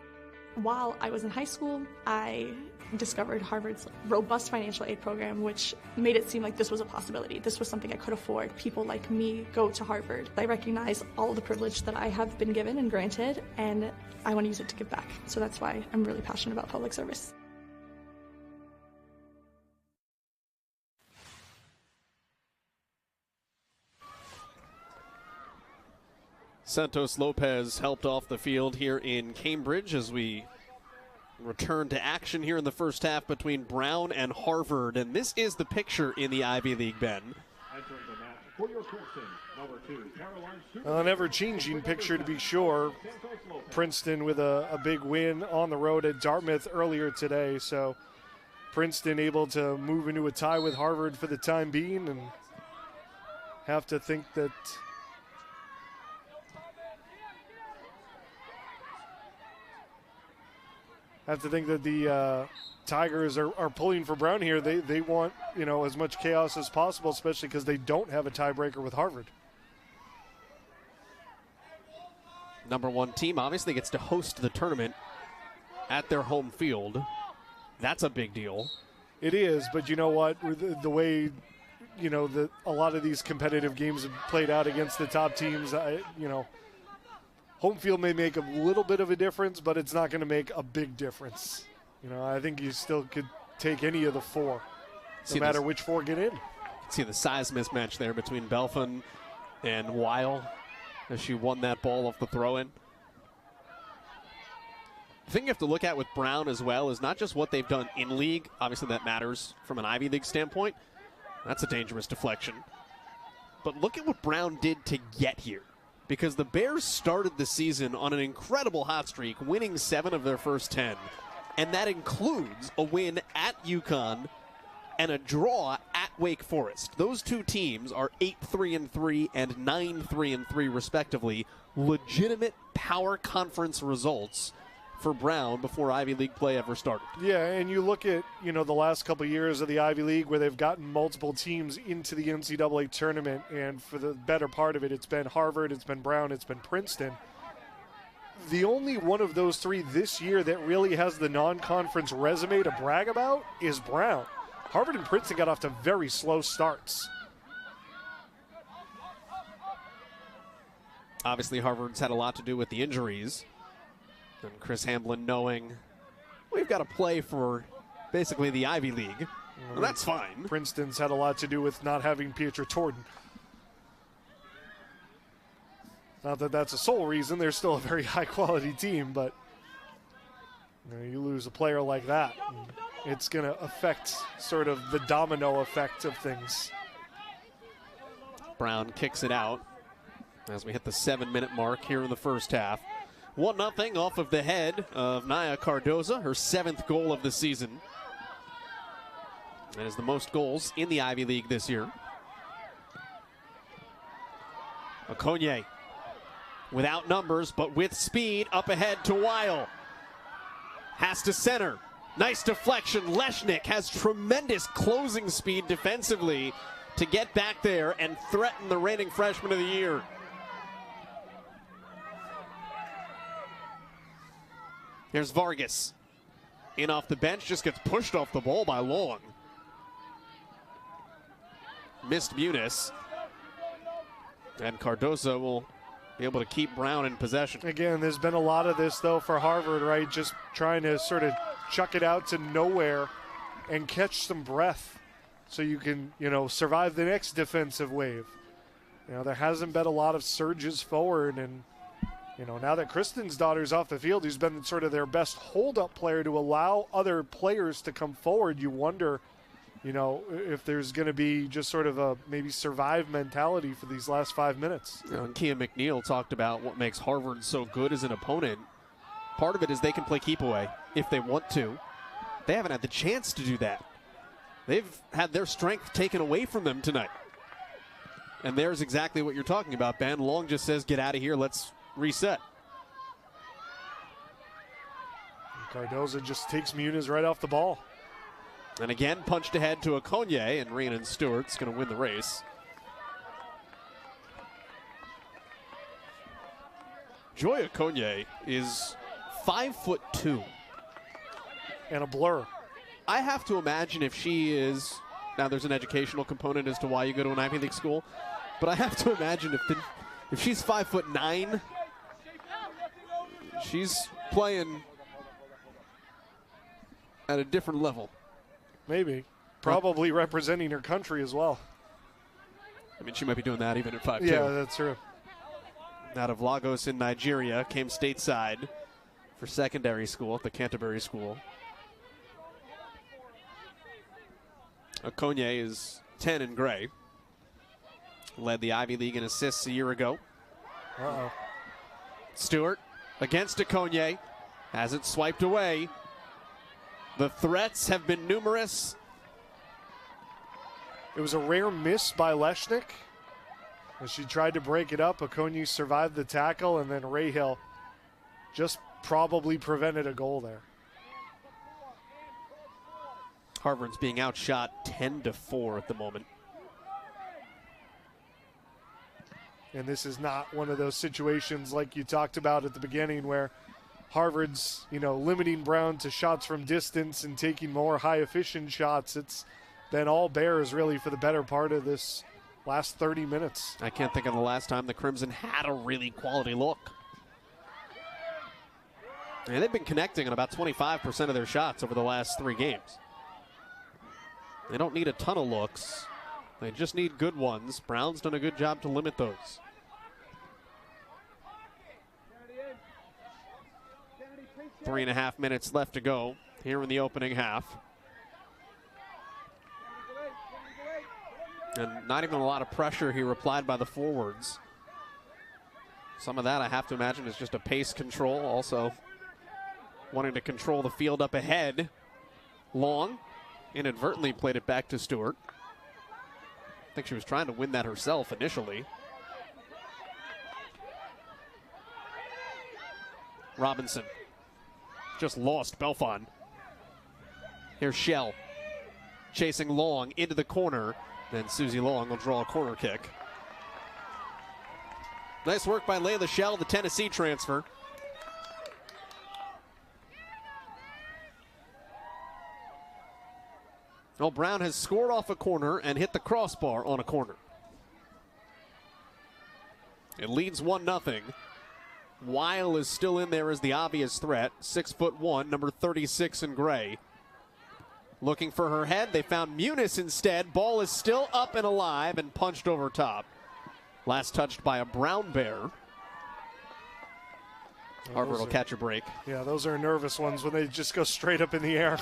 While I was in high school, I discovered Harvard's robust financial aid program, which made it seem like this was a possibility. This was something I could afford. People like me go to Harvard. I recognize all the privilege that I have been given and granted, and I want to use it to give back. So that's why I'm really passionate about public service. Santos Lopez helped off the field here in Cambridge as we return to action here in the first half between Brown and Harvard. And this is the picture in the Ivy League, Ben. An ever-changing picture, to be sure. Princeton with a big win on the road at Dartmouth earlier today. So Princeton able to move into a tie with Harvard for the time being, and have to think that the Tigers are pulling for Brown here. They want, you know, as much chaos as possible, especially because they don't have a tiebreaker with Harvard. Number one team obviously gets to host the tournament at their home field. That's a big deal. It is, but you know what? The way, you know, a lot of these competitive games have played out against the top teams, you know, home field may make a little bit of a difference, but it's not going to make a big difference. You know, I think you still could take any of the four, no matter which four get in. See the size mismatch there between Belfon and Weil as she won that ball off the throw-in. The thing you have to look at with Brown as well is not just what they've done in league. Obviously that matters from an Ivy League standpoint. That's a dangerous deflection. But look at what Brown did to get here. because the Bears started the season on an incredible hot streak, winning 7 of their first 10. And that includes a win at UConn and a draw at Wake Forest. Those two teams are 8-3-3 and 9-3-3 respectively. Legitimate power conference results for Brown before Ivy League play ever started. Yeah, and you look at, the last couple of years of the Ivy League where they've gotten multiple teams into the NCAA tournament, and for the better part of it, it's been Harvard, it's been Brown, it's been Princeton. The only one of those three this year that really has the non-conference resume to brag about is Brown. Harvard and Princeton got off to very slow starts. Obviously, Harvard's had a lot to do with the injuries. And Chris Hamblin knowing we've got to play for basically the Ivy League. Well, that's fine. Princeton's had a lot to do with not having Pieter Torden. Not that that's a sole reason. They're still a very high-quality team, but you lose a player like that, it's going to affect sort of the domino effect of things. Brown kicks it out as we hit the 7-minute mark here in the first half. 1-0 off of the head of Naya Cardoza, her 7th goal of the season. That is the most goals in the Ivy League this year. Okonye without numbers, but with speed, up ahead to Weil. Has to center. Nice deflection. Leshnik has tremendous closing speed defensively to get back there and threaten the reigning freshman of the year. Here's Vargas. In off the bench, just gets pushed off the ball by Long. Missed Muniz. And Cardoza will be able to keep Brown in possession. Again, there's been a lot of this, though, for Harvard, right? Just trying to sort of chuck it out to nowhere and catch some breath so you can, survive the next defensive wave. There hasn't been a lot of surges forward, and now that Kristen's daughter's off the field, who's been sort of their best hold-up player to allow other players to come forward, you wonder, if there's going to be just sort of a maybe survive mentality for these last 5 minutes. And Kia McNeil talked about what makes Harvard so good as an opponent. Part of it is they can play keep away if they want to. They haven't had the chance to do that. They've had their strength taken away from them tonight. And there's exactly what you're talking about, Ben. Long just says, get out of here, let's reset. Cardoza just takes Muniz right off the ball. And again, punched ahead to Okonye, and Rhiannon Stewart's going to win the race. Joy Okonye is 5'2". And a blur. I have to imagine if she is, now there's an educational component as to why you go to an Ivy League school, but I have to imagine if she's 5'9", she's playing at a different level. Maybe. Probably representing her country as well. I mean, she might be doing that even at 5'2". Yeah, that's true. Out of Lagos in Nigeria, came stateside for secondary school at the Canterbury School. Okonye is 10 in gray. Led the Ivy League in assists a year ago. Uh-oh. Stewart against Okonye. Has it swiped away. The threats have been numerous. It was a rare miss by Leshnik. As she tried to break it up, Okonye survived the tackle, and then Rahill just probably prevented a goal there. Harvard's being outshot 10-4 at the moment. And this is not one of those situations like you talked about at the beginning where Harvard's, limiting Brown to shots from distance and taking more high-efficient shots. It's been all Bears, really, for the better part of this last 30 minutes. I can't think of the last time the Crimson had a really quality look. And they've been connecting on about 25% of their shots over the last 3 games. They don't need a ton of looks. They just need good ones. Brown's done a good job to limit those. Three and a half minutes left to go here in the opening half. And not even a lot of pressure here applied by the forwards. Some of that, I have to imagine, is just a pace control. Also wanting to control the field up ahead. Long inadvertently played it back to Stewart. I think she was trying to win that herself initially. Robinson just lost Belfon. Here's Shell chasing Long into the corner. Then Susie Long will draw a corner kick. Nice work by Layla Shell, the Tennessee transfer. Well, Brown has scored off a corner and hit the crossbar on a corner. It leads 1-0. Weil is still in there as the obvious threat. 6'1", number 36 in gray. Looking for her head. They found Muniz instead. Ball is still up and alive and punched over top. Last touched by a Brown Bear. Harvard will catch a break. Yeah, those are nervous ones when they just go straight up in the air.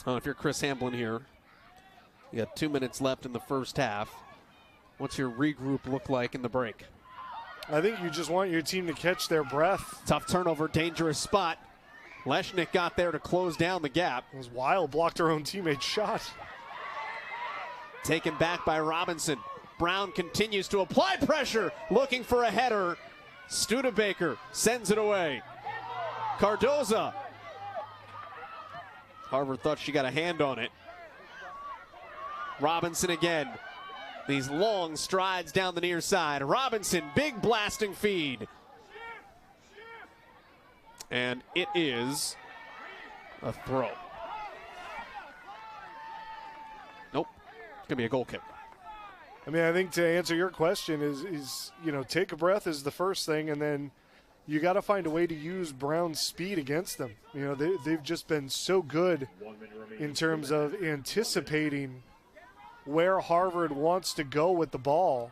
If you're Chris Hamblin here, you got 2 minutes left in the first half. What's your regroup look like in the break? I think you just want your team to catch their breath. Tough turnover, dangerous spot. Leshnik got there to close down the gap. It was Weil blocked her own teammate's shot. Taken back by Robinson. Brown continues to apply pressure, looking for a header. Studebaker sends it away. Cardoza. Harvard thought she got a hand on it. Robinson again. These long strides down the near side. Robinson, big blasting feed. And it is a throw. Nope. It's going to be a goal kick. I mean, I think to answer your question is take a breath is the first thing, and then you got to find a way to use Brown's speed against them. They've just been so good in terms of anticipating where Harvard wants to go with the ball,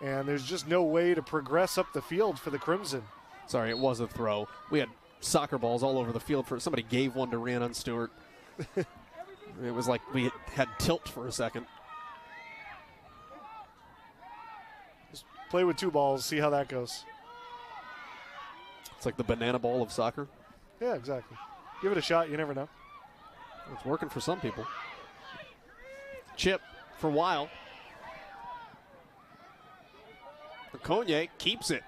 and there's just no way to progress up the field for the Crimson. Sorry, it was a throw. We had soccer balls all over the field. Somebody gave one to Rhiannon Stewart. It was like we had tilt for a second. Just play with 2 balls, see how that goes. It's like the banana ball of soccer. Yeah, exactly. Give it a shot, you never know. It's working for some people. Chip for Weil. Okoye keeps it.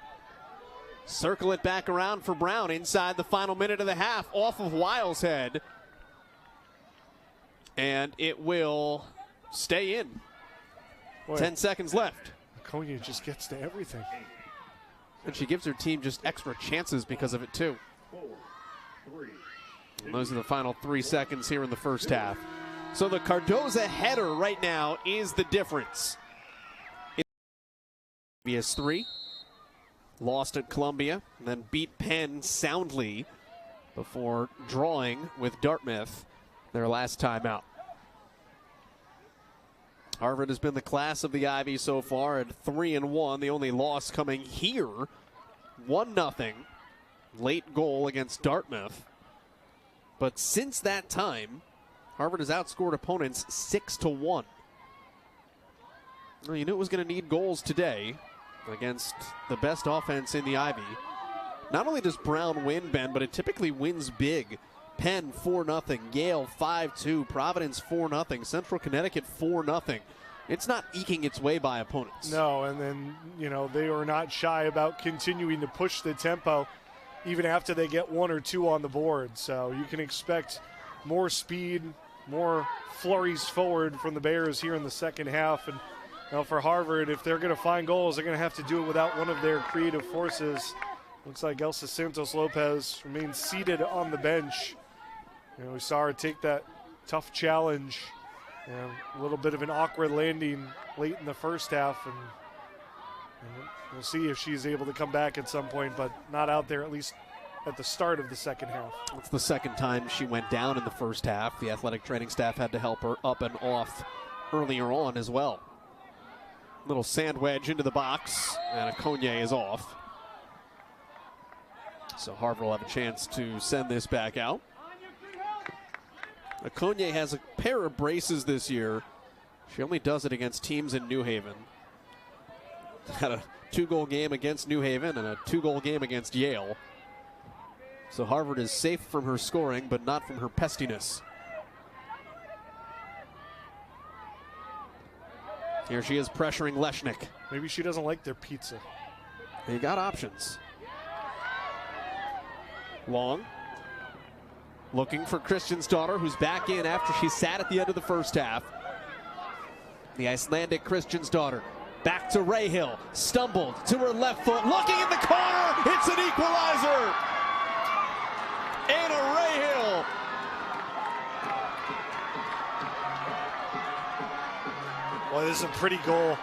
Circle it back around for Brown inside the final minute of the half, off of Weil's head. And it will stay in. Boy, 10 seconds left. Okoye just gets to everything. And she gives her team just extra chances because of it, too. And those are the final 3 seconds here in the first half. So the Cardoza header right now is the difference. VS3 lost at Columbia, then beat Penn soundly before drawing with Dartmouth their last time out. Harvard has been the class of the Ivy so far at 3-1. The only loss coming here, 1-0, late goal against Dartmouth. But since that time, Harvard has outscored opponents 6-1. Well, you knew it was going to need goals today against the best offense in the Ivy. Not only does Brown win, Ben, but it typically wins big. Penn 4-0, Yale 5-2, Providence 4-0, Central Connecticut 4-0. It's not eking its way by opponents. No, and then, they are not shy about continuing to push the tempo even after they get 1 or 2 on the board. So you can expect more speed, more flurries forward from the Bears here in the second half. And for Harvard, if they're going to find goals, they're going to have to do it without one of their creative forces. Looks like Elsa Santos Lopez remains seated on the bench. We saw her take that tough challenge. A little bit of an awkward landing late in the first half. And we'll see if she's able to come back at some point, but not out there at least at the start of the second half. It's the second time she went down in the first half. The athletic training staff had to help her up and off earlier on as well. Little sand wedge into the box, and Okoye is off. So Harvard will have a chance to send this back out. Okonye has a pair of braces this year. She only does it against teams in New Haven. Had a 2-goal game against New Haven and a 2-goal game against Yale. So Harvard is safe from her scoring, but not from her pestiness. Here she is pressuring Leshnik. Maybe she doesn't like their pizza. They got options. Long. Looking for Christian's daughter, who's back in after she sat at the end of the first half. The Icelandic Christian's daughter. Back to Rahill. Stumbled to her left foot. Looking in the corner. It's an equalizer. Anna Rahill. Well, this is a pretty goal.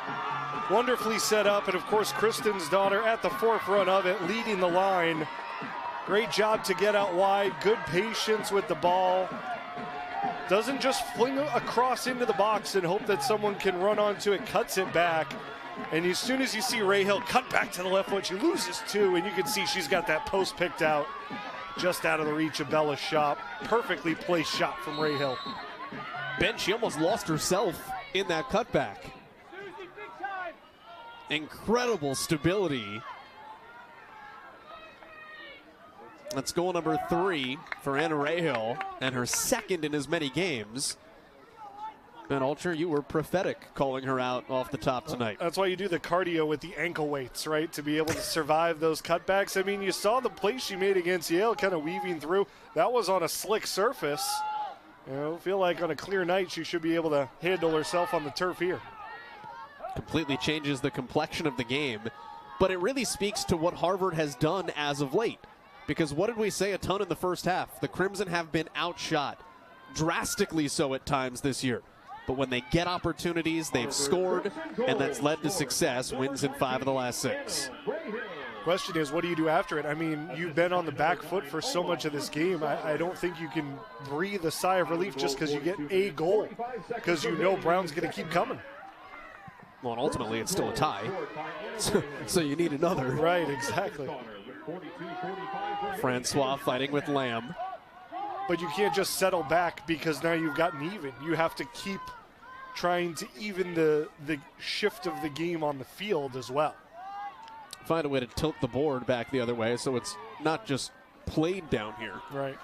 Wonderfully set up, and of course, Kristen's daughter at the forefront of it, leading the line. Great job to get out wide. Good patience with the ball. Doesn't just fling across into the box and hope that someone can run onto it. Cuts it back. And as soon as you see Rahill cut back to the left foot, she loses two, and you can see she's got that post picked out just out of the reach of Bella's shot. Perfectly placed shot from Rahill. Ben, she almost lost herself in that cutback. Incredible stability. That's goal number 3 for Anna Rahill, and her second in as many games. Ben Alcher, you were prophetic calling her out off the top tonight. That's why you do the cardio with the ankle weights, right? To be able to survive those cutbacks. I mean, you saw the play she made against Yale kind of weaving through. That was on a slick surface. You know, feel like on a clear night she should be able to handle herself on the turf here. Completely changes the complexion of the game, but it really speaks to what Harvard has done as of late. Because what did we say a ton in the first half? The Crimson have been outshot, drastically so at times this year. But when they get opportunities, they've scored, and that's led to success. Wins in 5 of the last 6. Question is, what do you do after it? I mean, you've been on the back foot for so much of this game. I don't think you can breathe a sigh of relief just because you get a goal, because you know Brown's going to keep coming. Well, and ultimately, it's still a tie, so you need another. Right, exactly. Francois fighting with Lamb. But you can't just settle back because now you've gotten even. You have to keep trying to even the shift of the game on the field as well. Find a way to tilt the board back the other way so it's not just played down here. Right.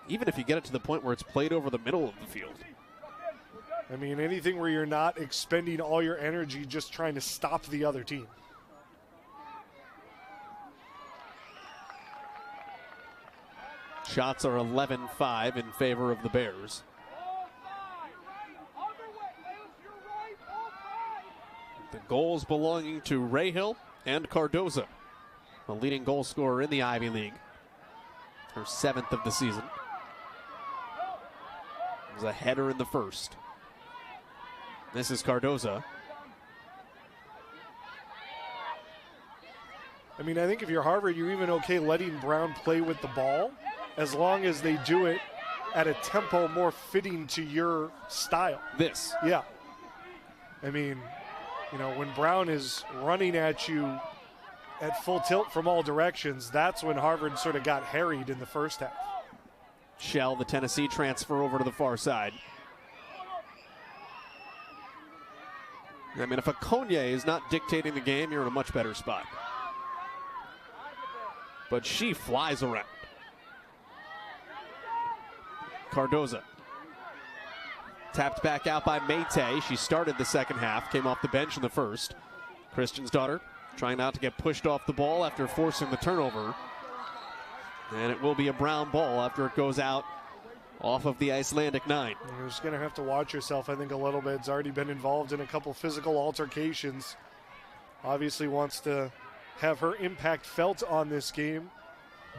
Even if you get it to the point where it's played over the middle of the field. I mean, anything where you're not expending all your energy just trying to stop the other team. Shots are 11-5 in favor of the Bears. The goals belonging to Rahill and Cardoza, the leading goal scorer in the Ivy League. Her 7th of the season. There's a header in the first. This is Cardoza. I mean, I think if you're Harvard, you're even okay letting Brown play with the ball as long as they do it at a tempo more fitting to your style. This. Yeah. I mean, you know, when Brown is running at you at full tilt from all directions, that's when Harvard sort of got harried in the first half. Shell, the Tennessee transfer over to the far side. I mean, if Okonye is not dictating the game, you're in a much better spot. But she flies around. Cardoza. Tapped back out by Mayte. She started the second half, came off the bench in the first. Christian's daughter trying not to get pushed off the ball after forcing the turnover. And it will be a Brown ball after it goes out off of the Icelandic 9. You're just going to have to watch yourself, I think, a little bit. It's already been involved in a couple physical altercations. Obviously wants to have her impact felt on this game.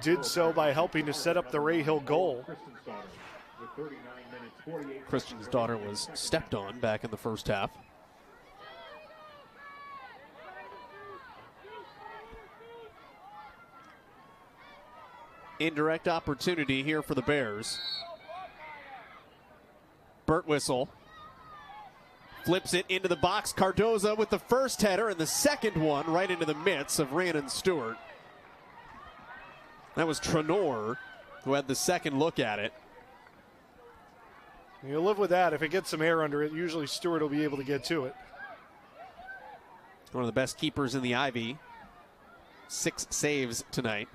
Did so by helping to set up the Rahill goal. Christian's daughter was stepped on back in the first half. Indirect opportunity here for the Bears. Birtwistle flips it into the box. Cardoza with the first header and the second one right into the mitts of Rhiannon Stewart. That was Trenor who had the second look at it. You live with that. If it gets some air under it, usually Stewart will be able to get to it. One of the best keepers in the Ivy. 6 saves tonight.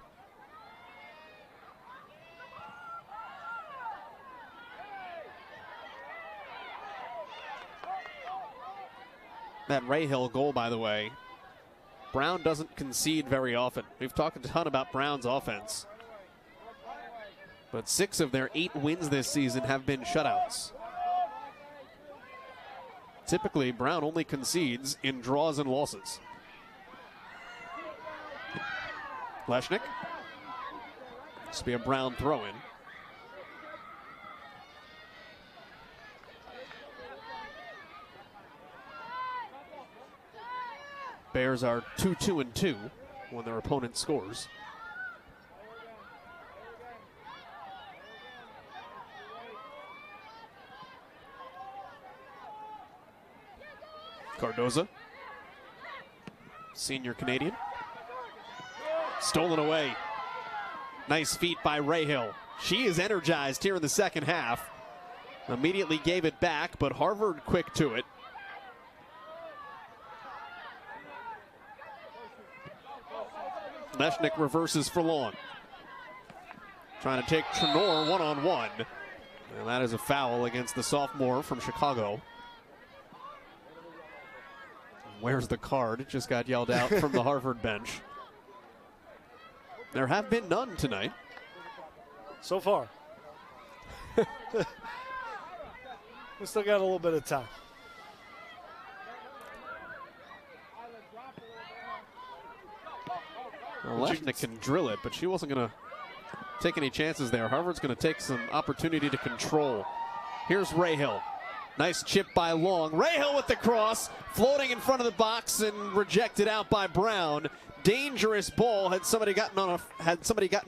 That Rahill goal, by the way, Brown doesn't concede very often. We've talked a ton about Brown's offense. But 6 of their 8 wins this season have been shutouts. Typically, Brown only concedes in draws and losses. Leshnik. This will be a Brown throw-in. Bears are 2-2-2 when their opponent scores. Cardoza, senior Canadian. Stolen away. Nice feet by Rahill. She is energized here in the second half. Immediately gave it back, but Harvard quick to it. Leshnik reverses for long. Trying to take Trenor one-on-one. And that is a foul against the sophomore from Chicago. Where's the card? It just got yelled out from the Harvard bench. There have been none tonight. So far. We still got a little bit of time. Well, Leshnik can drill it, but she wasn't going to take any chances there. Harvard's going to take some opportunity to control. Here's Rahill. Nice chip by Long. Rahill with the cross, floating in front of the box and rejected out by Brown. Dangerous ball. Had somebody gotten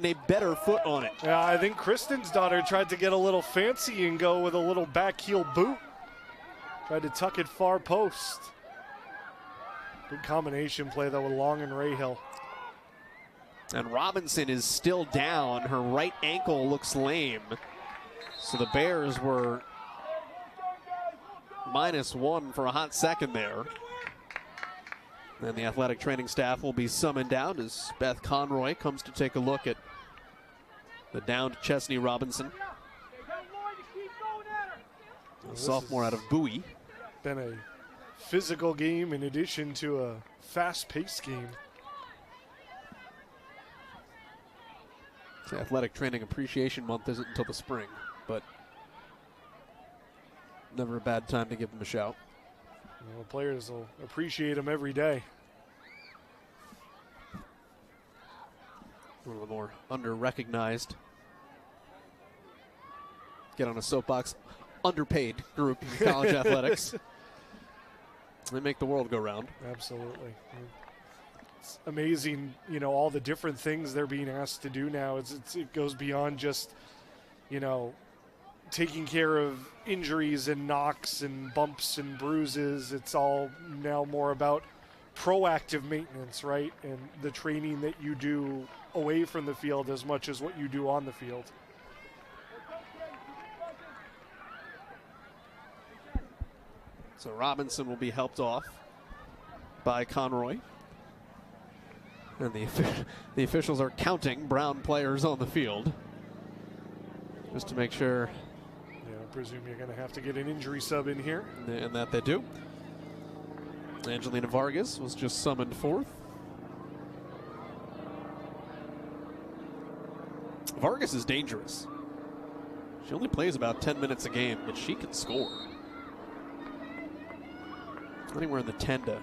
a better foot on it. Yeah, I think Kristen's daughter tried to get a little fancy and go with a little back heel boot. Tried to tuck it far post. Good combination play though with Long and Rahill. And Robinson is still down. Her right ankle looks lame. So the Bears were -1 for a hot second there. And the athletic training staff will be summoned down as Beth Conroy comes to take a look at the downed Chesney Robinson. A sophomore out of Bowie. Been a physical game in addition to a fast-paced game. The Athletic Training Appreciation Month isn't until the spring, but never a bad time to give them a shout. Well, players will appreciate them every day. One of the more under-recognized, get on a soapbox, underpaid group in college athletics. They make the world go round. Absolutely. It's amazing, you know, all the different things they're being asked to do now. It goes beyond just, you know, taking care of injuries and knocks and bumps and bruises. It's all now more about proactive maintenance, right? And the training that you do away from the field as much as what you do on the field. So Robinson will be helped off by Conroy. And the officials are counting Brown players on the field just to make sure. Yeah, I presume you're going to have to get an injury sub in here. And that they do. Angelina Vargas was just summoned forth. Vargas is dangerous. She only plays about 10 minutes a game, but she can score. Anywhere in the 10 to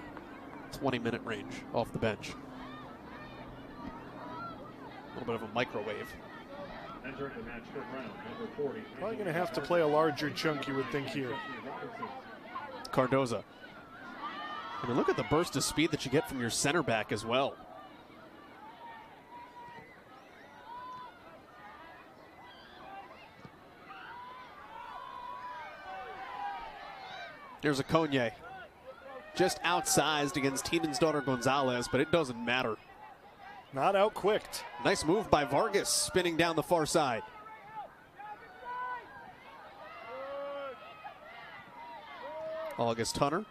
20-minute range off the bench. A little bit of a microwave. Probably going to have to play a larger chunk, you would think, here. Cardoza. I mean, look at the burst of speed that you get from your center back as well. Here's a Cognier. Just outsized against Teenan's daughter Gonzalez, but it doesn't matter. Not outquicked. Nice move by Vargas, spinning down the far side. August Hunter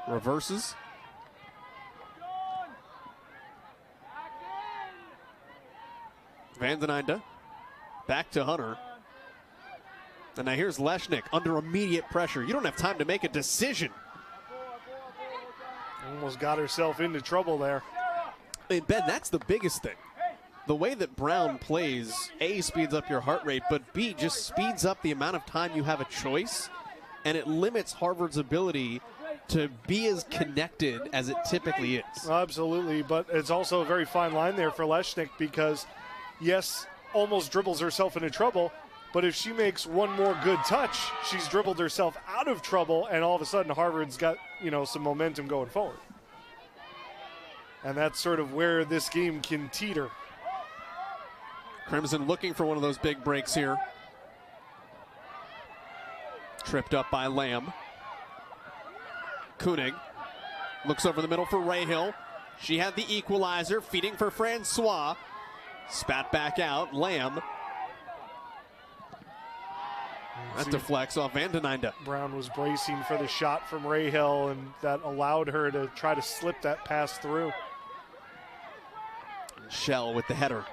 reverses. Van den Einde back to Hunter. And now here's Leshnik under immediate pressure. You don't have time to make a decision. Almost got herself into trouble there. And Ben, that's the biggest thing. The way that Brown plays, A, speeds up your heart rate, but B, just speeds up the amount of time you have a choice, and it limits Harvard's ability to be as connected as it typically is. Absolutely, but it's also a very fine line there for Leshnik because, yes, almost dribbles herself into trouble, but if she makes one more good touch, she's dribbled herself out of trouble, and all of a sudden Harvard's got, some momentum going forward. And that's sort of where this game can teeter. Crimson looking for one of those big breaks here. Tripped up by Lamb. Koenig looks over the middle for Rahill. She had the equalizer, feeding for Francois. Spat back out, Lamb. That deflects off Van den Einde. Brown was bracing for the shot from Rahill, and that allowed her to try to slip that pass through. Shell with the header.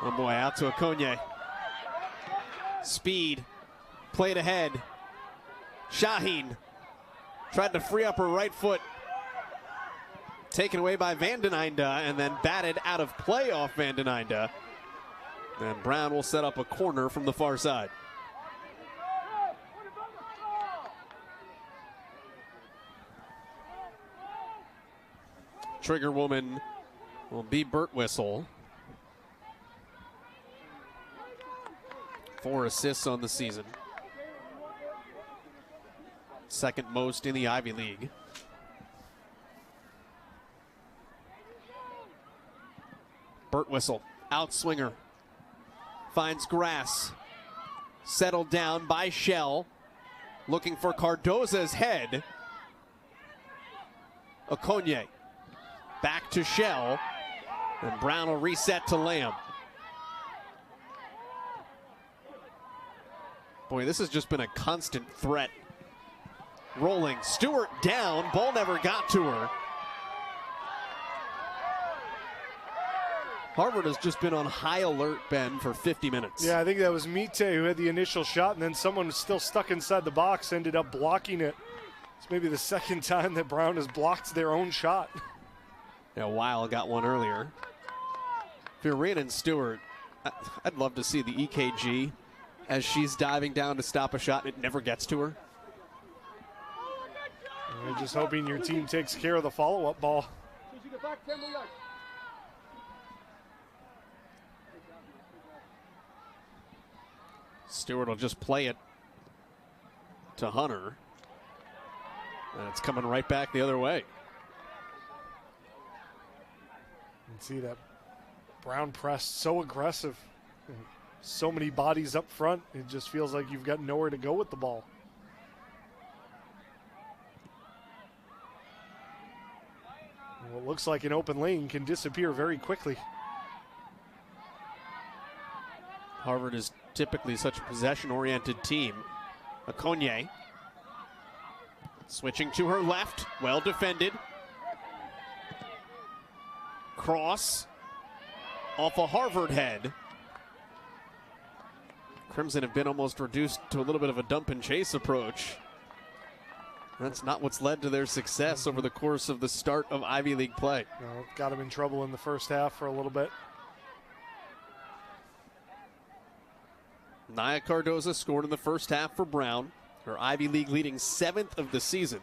Oh boy, out to Okonye. Speed. Played ahead. Shaheen tried to free up her right foot. Taken away by Van den Einde and then batted out of play off Van den Einde. And Brown will set up a corner from the far side. Trigger woman will be Birtwistle. 4 assists on the season. Second most in the Ivy League. Birtwistle, outswinger. Finds grass. Settled down by Shell. Looking for Cardoza's head. Okonye. Back to Shell. And Brown will reset to Lamb. Boy, this has just been a constant threat. Rolling. Stewart down. Ball never got to her. Harvard has just been on high alert, Ben, for 50 minutes. Yeah, I think that was Mite who had the initial shot, and then someone was still stuck inside the box, ended up blocking it. It's maybe the second time that Brown has blocked their own shot. Yeah, Weil got one earlier. If you're Rhiannon Stewart, I'd love to see the EKG as she's diving down to stop a shot and it never gets to her. You're just hoping your team takes care of the follow-up ball. Stewart will just play it to Hunter. And it's coming right back the other way. You can see that Brown press so aggressive. So many bodies up front. It just feels like you've got nowhere to go with the ball. What looks like an open lane can disappear very quickly. Harvard is typically such a possession-oriented team. Okonye switching to her left, well defended. Cross off a Harvard head. Crimson have been almost reduced to a little bit of a dump and chase approach. That's not what's led to their success over the course of the start of Ivy League play. No, got them in trouble in the first half for a little bit. Nia Cardoza scored in the first half for Brown. Her Ivy League leading 7th of the season.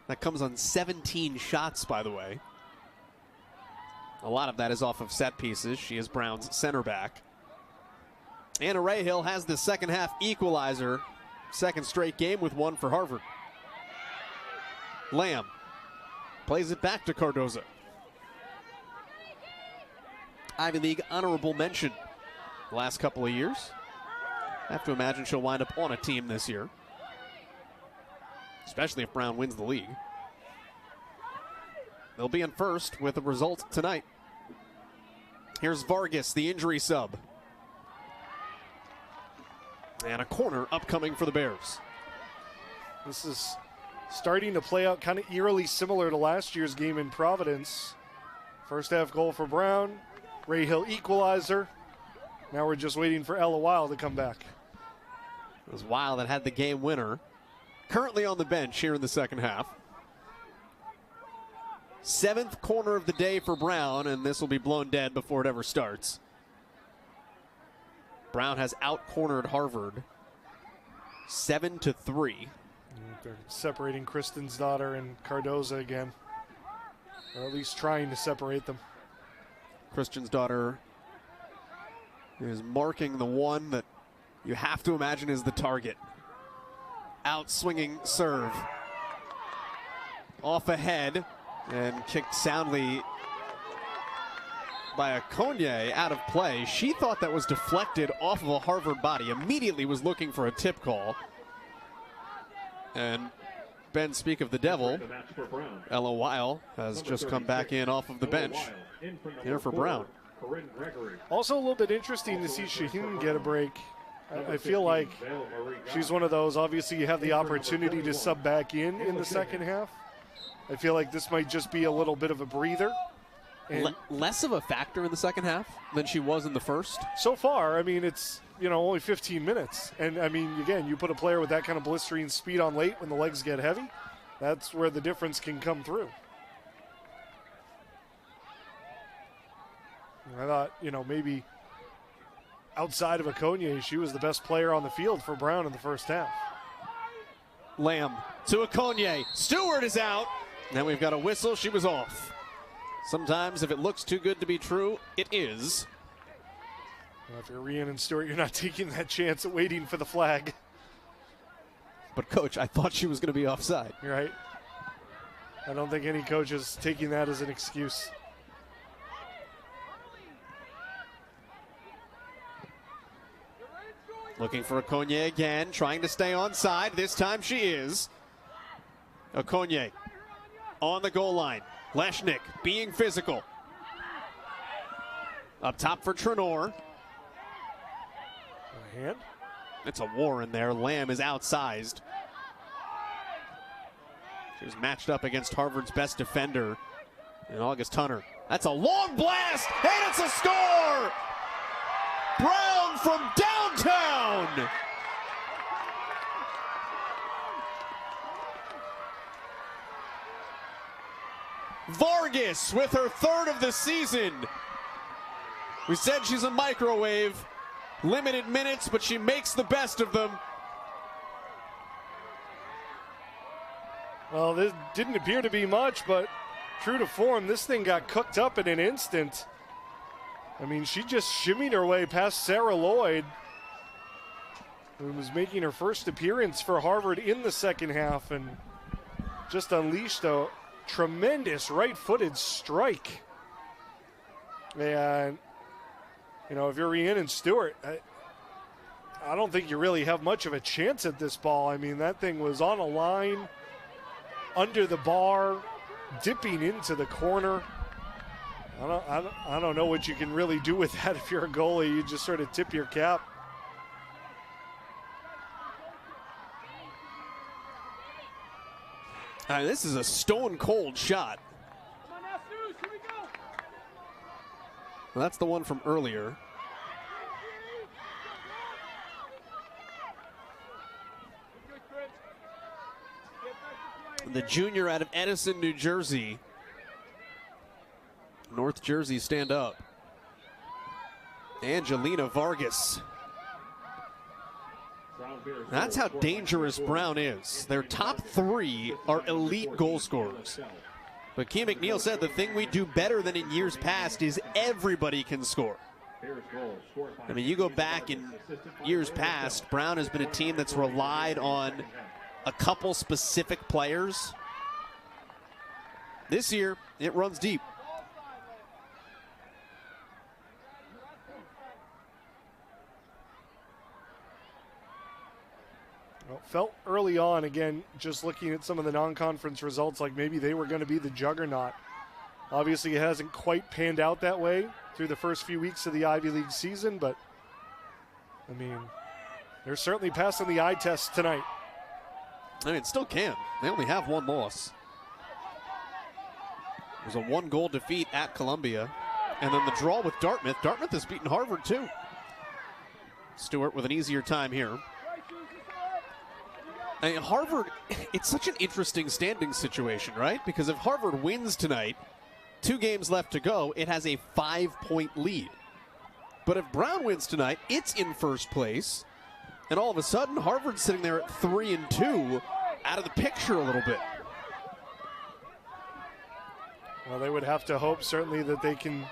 That comes on 17 shots, by the way. A lot of that is off of set pieces. She is Brown's center back. Anna Rahill has the second half equalizer. Second straight game with one for Harvard. Lamb plays it back to Cardoza. Ivy League honorable mention the last couple of years. I have to imagine she'll wind up on a team this year, especially if Brown wins the league. They'll be in first with a result tonight. Here's Vargas, the injury sub. And a corner upcoming for the Bears. This is starting to play out kind of eerily similar to last year's game in Providence. First half goal for Brown. Ray Hill equalizer. Now we're just waiting for Ella Weil to come back. It was Weil that had the game winner. Currently on the bench here in the second half. 7th corner of the day for Brown, and this will be blown dead before it ever starts. Brown has out-cornered Harvard 7-3. They're separating Kristen's-Daughter and Cardoza again, or at least trying to separate them. Kristen's-Daughter is marking the one that you have to imagine is the target. Out-swinging serve. Off ahead and kicked soundly by Okonye out of play. She thought that was deflected off of a Harvard body. Immediately was looking for a tip call. And Ben, speak of the devil, Ella Weil has just come back in off of the bench here for Brown. Also a little bit interesting to see Shaheen get a break. I feel like she's one of those, obviously you have the opportunity to sub back in the second half. I feel like this might just be a little bit of a breather. Less of a factor in the second half than she was in the first? So far, I mean, it's, only 15 minutes. And, I mean, again, you put a player with that kind of blistering speed on late when the legs get heavy, that's where the difference can come through. I thought, maybe outside of Okonye, she was the best player on the field for Brown in the first half. Lamb to Okonye. Stewart is out. Now we've got a whistle. She was off. Sometimes if it looks too good to be true, it is. Well, if you're Rhiannon Stewart, you're not taking that chance at waiting for the flag. But, Coach, I thought she was going to be offside. You're right. I don't think any coach is taking that as an excuse. Looking for Okonye again, trying to stay onside. This time she is. Okonye on the goal line. Leshnik being physical. Up top for Trenor. A hand? It's a war in there. Lamb is outsized. She was matched up against Harvard's best defender in August Hunter. That's a long blast, and it's a score! Brown from downtown! Vargas with her 3rd of the season. We said she's a microwave. Limited minutes, but she makes the best of them. Well, this didn't appear to be much, but true to form, this thing got cooked up in an instant. I mean, she just shimmied her way past Sarah Lloyd, who was making her first appearance for Harvard in the second half, and just unleashed a tremendous right-footed strike. And, if you're Rhiannon Stewart, I don't think you really have much of a chance at this ball. I mean, that thing was on a line, under the bar, dipping into the corner. I don't know what you can really do with that if you're a goalie. You just sort of tip your cap. This is a stone-cold shot. Well, that's the one from earlier. The junior out of Edison, New Jersey. North Jersey, stand up. Angelina Vargas. That's how dangerous Brown is. Their top 3 are elite goal scorers. But Keith McNeil said the thing we do better than in years past is everybody can score. I mean, you go back in years past, Brown has been a team that's relied on a couple specific players. This year, it runs deep. Well, felt early on, again, just looking at some of the non-conference results, like maybe they were going to be the juggernaut. Obviously, it hasn't quite panned out that way through the first few weeks of the Ivy League season, but, I mean, they're certainly passing the eye test tonight. I mean, still can. They only have one loss. It was a 1-goal defeat at Columbia. And then the draw with Dartmouth. Dartmouth has beaten Harvard, too. Stewart with an easier time here. I mean, Harvard, it's such an interesting standing situation, right? Because if Harvard wins tonight, 2 games left to go, it has a 5-point lead. But if Brown wins tonight, it's in first place. And all of a sudden, Harvard's sitting there at 3-2, out of the picture a little bit. Well, they would have to hope certainly that they can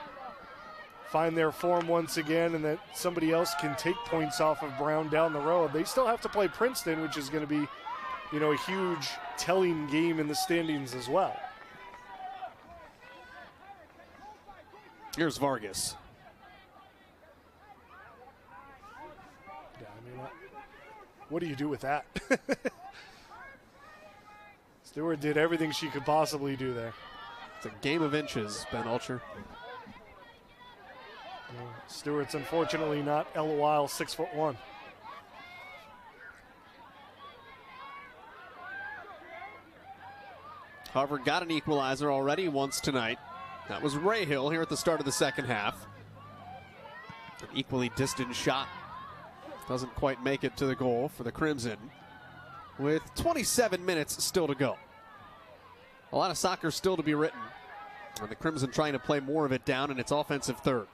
find their form once again and that somebody else can take points off of Brown down the road. They still have to play Princeton, which is going to be, you know, a huge telling game in the standings as well. Here's Vargas. Yeah, I mean, what do you do with that? Stewart did everything she could possibly do there. It's a game of inches, Ben Ulcher. Stewart's unfortunately not LOL 6'1". Harvard got an equalizer already once tonight. That was Rahill here at the start of the second half. An equally distant shot. Doesn't quite make it to the goal for the Crimson. With 27 minutes still to go. A lot of soccer still to be written. And the Crimson trying to play more of it down in its offensive third.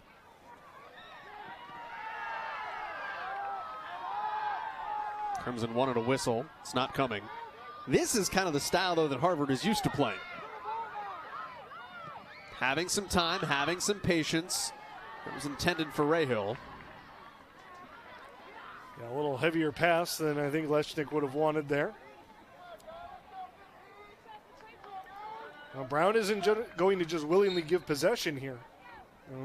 Crimson wanted a whistle. It's not coming. This is kind of the style, though, that Harvard is used to playing. Having some time, having some patience. It was intended for Rahill. Yeah, a little heavier pass than I think Leshnik would have wanted there. Now, Brown isn't going to just willingly give possession here.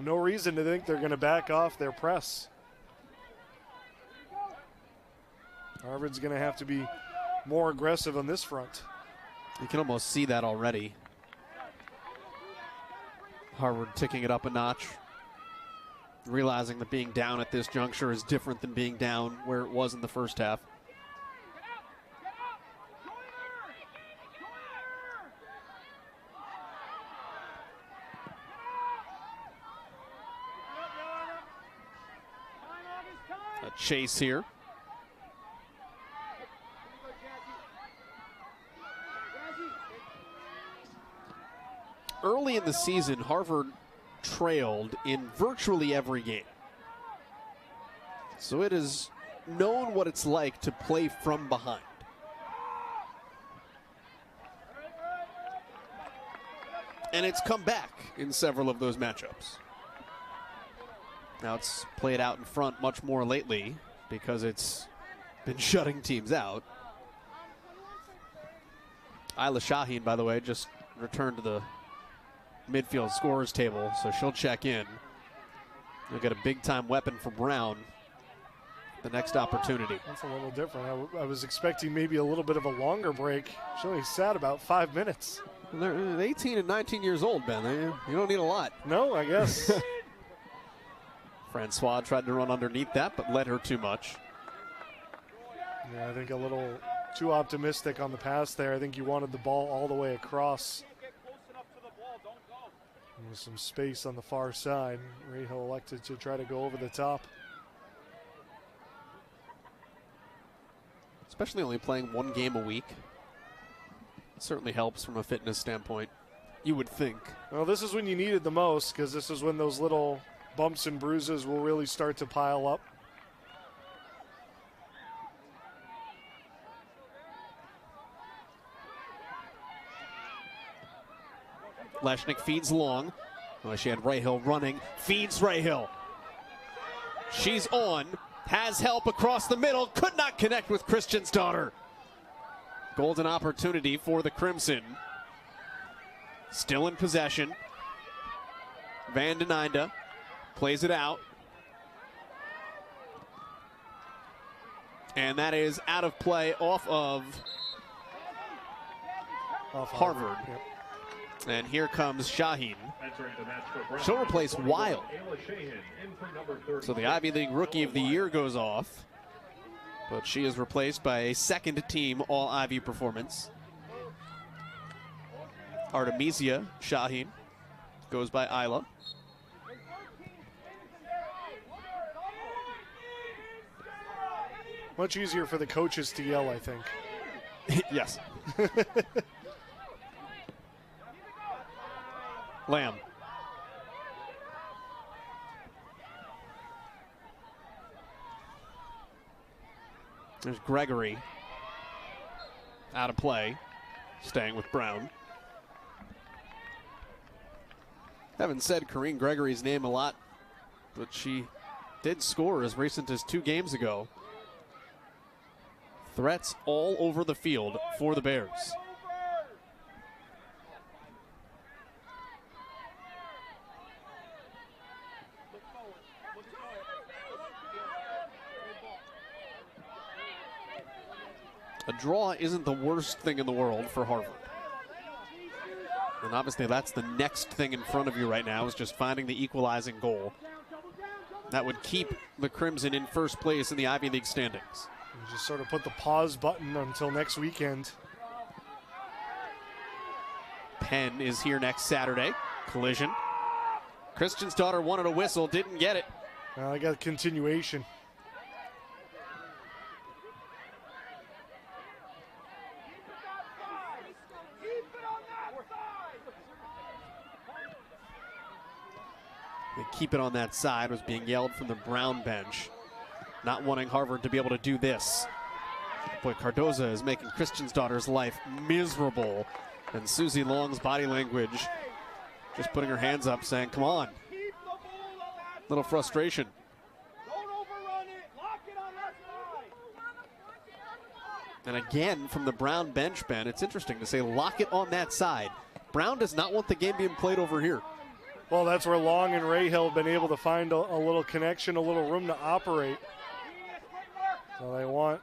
No reason to think they're going to back off their press. Harvard's going to have to be more aggressive on this front. You can almost see that already. Harvard ticking it up a notch. Realizing that being down at this juncture is different than being down where it was in the first half. A chase here. Early in the season, Harvard trailed in virtually every game. So it has known what it's like to play from behind. And it's come back in several of those matchups. Now it's played out in front much more lately because it's been shutting teams out. Isla Shaheen, by the way, just returned to the midfield scorers table, so she'll check in. They'll get a big-time weapon for Brown the next opportunity. That's a little different. I was expecting maybe a little bit of a longer break. She only sat about 5 minutes. They're 18 and 19 years old, Ben. You don't need a lot. No, I guess. Francois tried to run underneath that, but led her too much. Yeah, I think a little too optimistic on the pass there. I think you wanted the ball all the way across. With some space on the far side. Rahill elected to try to go over the top. Especially only playing 1 game a week. It certainly helps from a fitness standpoint, you would think. Well, this is when you need it the most, because this is when those little bumps and bruises will really start to pile up. Leshnik feeds long. Well, she had Rahill running. Feeds Rahill. She's on. Has help across the middle. Could not connect with Christian's daughter. Golden opportunity for the Crimson. Still in possession. Van den Einde plays it out. And that is out of play off of Harvard. Yep. And here comes Shaheen. She'll replace Wild. So the Ivy League Rookie of the Year goes off. But she is replaced by a second-team All-Ivy performance. Artemisia Shaheen goes by Isla. Much easier for the coaches to yell, I think. Yes. Lamb. There's Gregory. Out of play. Staying with Brown. Haven't said Corrine Gregory's name a lot, but she did score as recent as 2 games ago. Threats all over the field for the Bears. A draw isn't the worst thing in the world for Harvard. And obviously that's the next thing in front of you right now, is just finding the equalizing goal. That would keep the Crimson in first place in the Ivy League standings. You just sort of put the pause button until next weekend. Penn is here next Saturday. Collision. Christian's daughter wanted a whistle, didn't get it. I got a continuation. They keep it on that side was being yelled from the Brown bench. Not wanting Harvard to be able to do this. Boy, Cardoza is making Christian's daughter's life miserable. And Susie Long's body language just putting her hands up saying, come on. Little frustration. And again, from the Brown bench, Ben, it's interesting to say lock it on that side. Brown does not want the game being played over here. Well, that's where Long and Rahill have been able to find a little connection, a little room to operate. So they want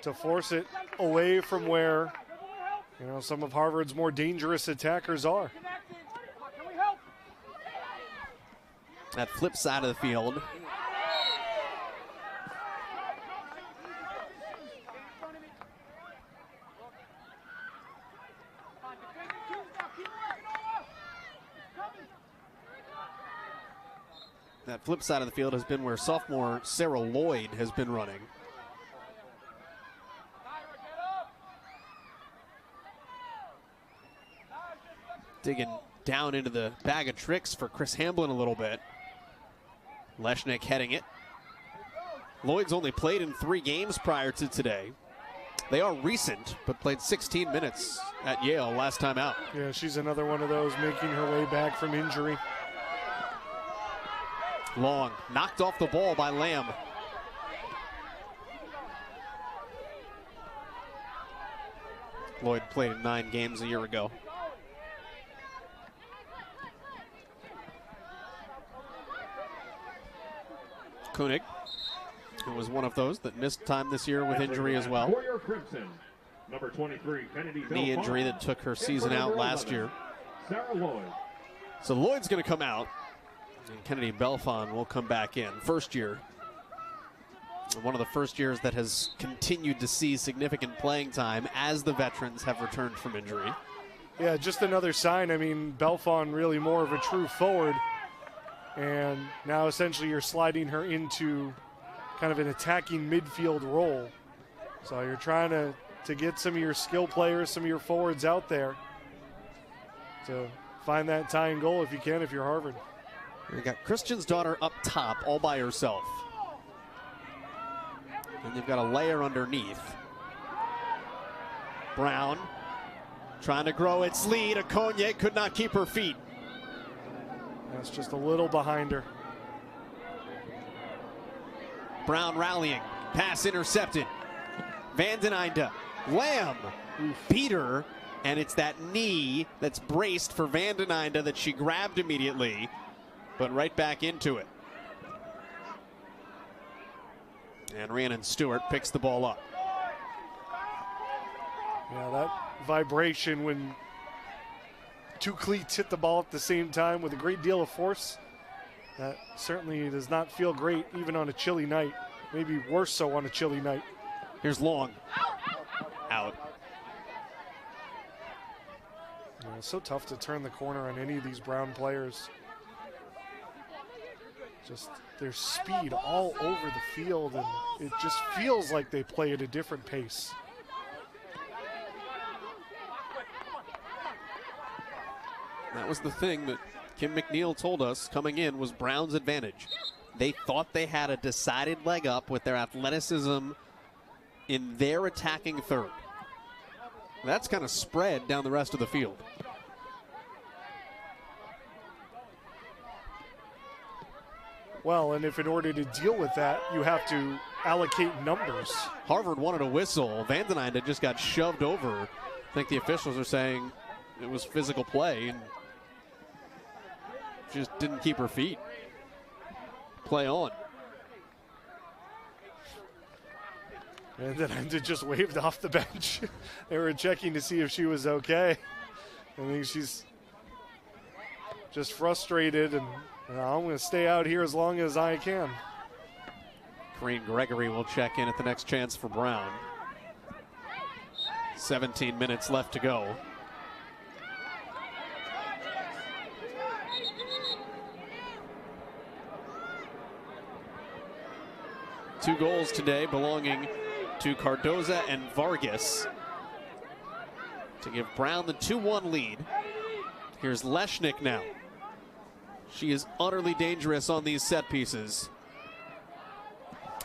to force it away from where, some of Harvard's more dangerous attackers are. That flip side of the field. That flip side of the field has been where sophomore Sarah Lloyd has been running. Digging down into the bag of tricks for Chris Hamblin a little bit. Leshnick heading it. Lloyd's only played in 3 games prior to today. They are recent, but played 16 minutes at Yale last time out. Yeah, she's another one of those making her way back from injury. Long knocked off the ball by Lamb. Lloyd played in 9 games a year ago. Koenig, who was one of those that missed time this year with injury as well. Number 23, Kennedy Knee injury that took her season out last year. Sarah Lloyd. So Lloyd's going to come out, and Kennedy Belfon will come back in. First year. One of the first years that has continued to see significant playing time as the veterans have returned from injury. Yeah, just another sign. I mean, Belfon really more of a true forward. And now essentially you're sliding her into kind of an attacking midfield role. So you're trying to get some of your skill players, some of your forwards out there to find that tying goal if you can, if you're Harvard. We got Christian's daughter up top all by herself. And you've got a layer underneath. Brown trying to grow its lead. Okonye could not keep her feet. That's just a little behind her. Brown rallying. Pass intercepted. Van den Einde. Lamb beat her, and it's that knee that's braced for Van den Einde that she grabbed immediately, but right back into it. And Rhiannon Stewart picks the ball up. Yeah, that vibration when 2 cleats hit the ball at the same time with a great deal of force, that certainly does not feel great even on a chilly night. maybe worse so on a chilly night. Here's Long. Out. It's so tough to turn the corner on any of these Brown players. Just their speed all over the field, and it just feels like they play at a different pace. That was the thing that Kim McNeil told us coming in was Brown's advantage. They thought they had a decided leg up with their athleticism in their attacking third. That's kind of spread down the rest of the field. Well, and if in order to deal with that, you have to allocate numbers. Harvard wanted a whistle. Vandenheim had just got shoved over. I think the officials are saying it was physical play and just didn't keep her feet. Play on. And then I just waved off the bench. They were checking to see if she was okay. I think she's just frustrated, and I'm going to stay out here as long as I can. Corrine Gregory will check in at the next chance for Brown. 17 minutes left to go. Two goals today belonging to Cardoza and Vargas to give Brown the 2-1 lead. Here's Leshnik now. She is utterly dangerous on these set pieces.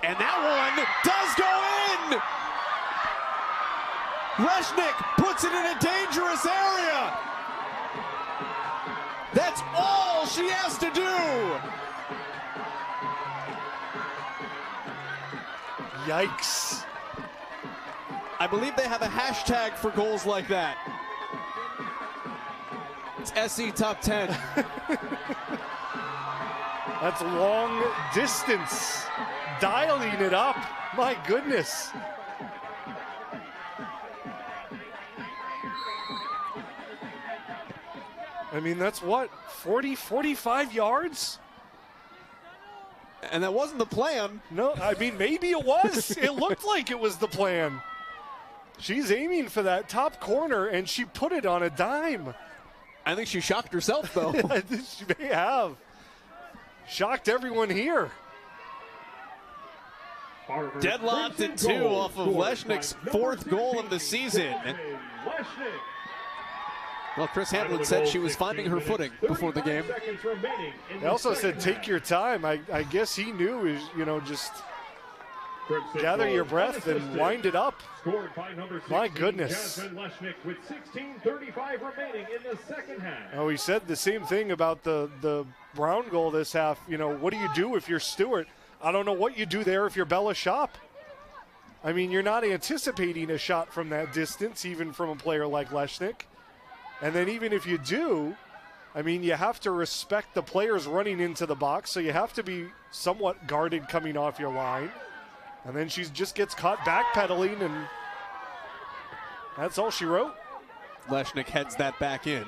And that one does go in! Leshnik puts it in a dangerous area! That's all she has to do! Yikes. I believe they have a hashtag for goals like that. It's SE Top 10. That's long distance. Dialing it up. My goodness. I mean, that's what, 40, 45 yards? And that wasn't the plan. No, I mean, maybe it was. It looked like it was the plan. She's aiming for that top corner, and she put it on a dime. I think she shocked herself, though. She may have. Shocked everyone here. Harvard Deadlocked at 2 off of Leshnik's 4th goal of the season. Well, Chris Hamlin said she was finding her footing before the game. He also said, take your time. I guess he knew, just gather your breath and wind it up. My goodness. With 16:35 remaining in the second half. Oh, he said the same thing about the Brown goal this half. What do you do if you're Stewart? I don't know what you do there if you're Bella Shop. I mean, you're not anticipating a shot from that distance, even from a player like Leshnik. And then even if you do, I mean, you have to respect the players running into the box, so you have to be somewhat guarded coming off your line. And then she just gets caught backpedaling, and that's all she wrote. Leshnik heads that back in.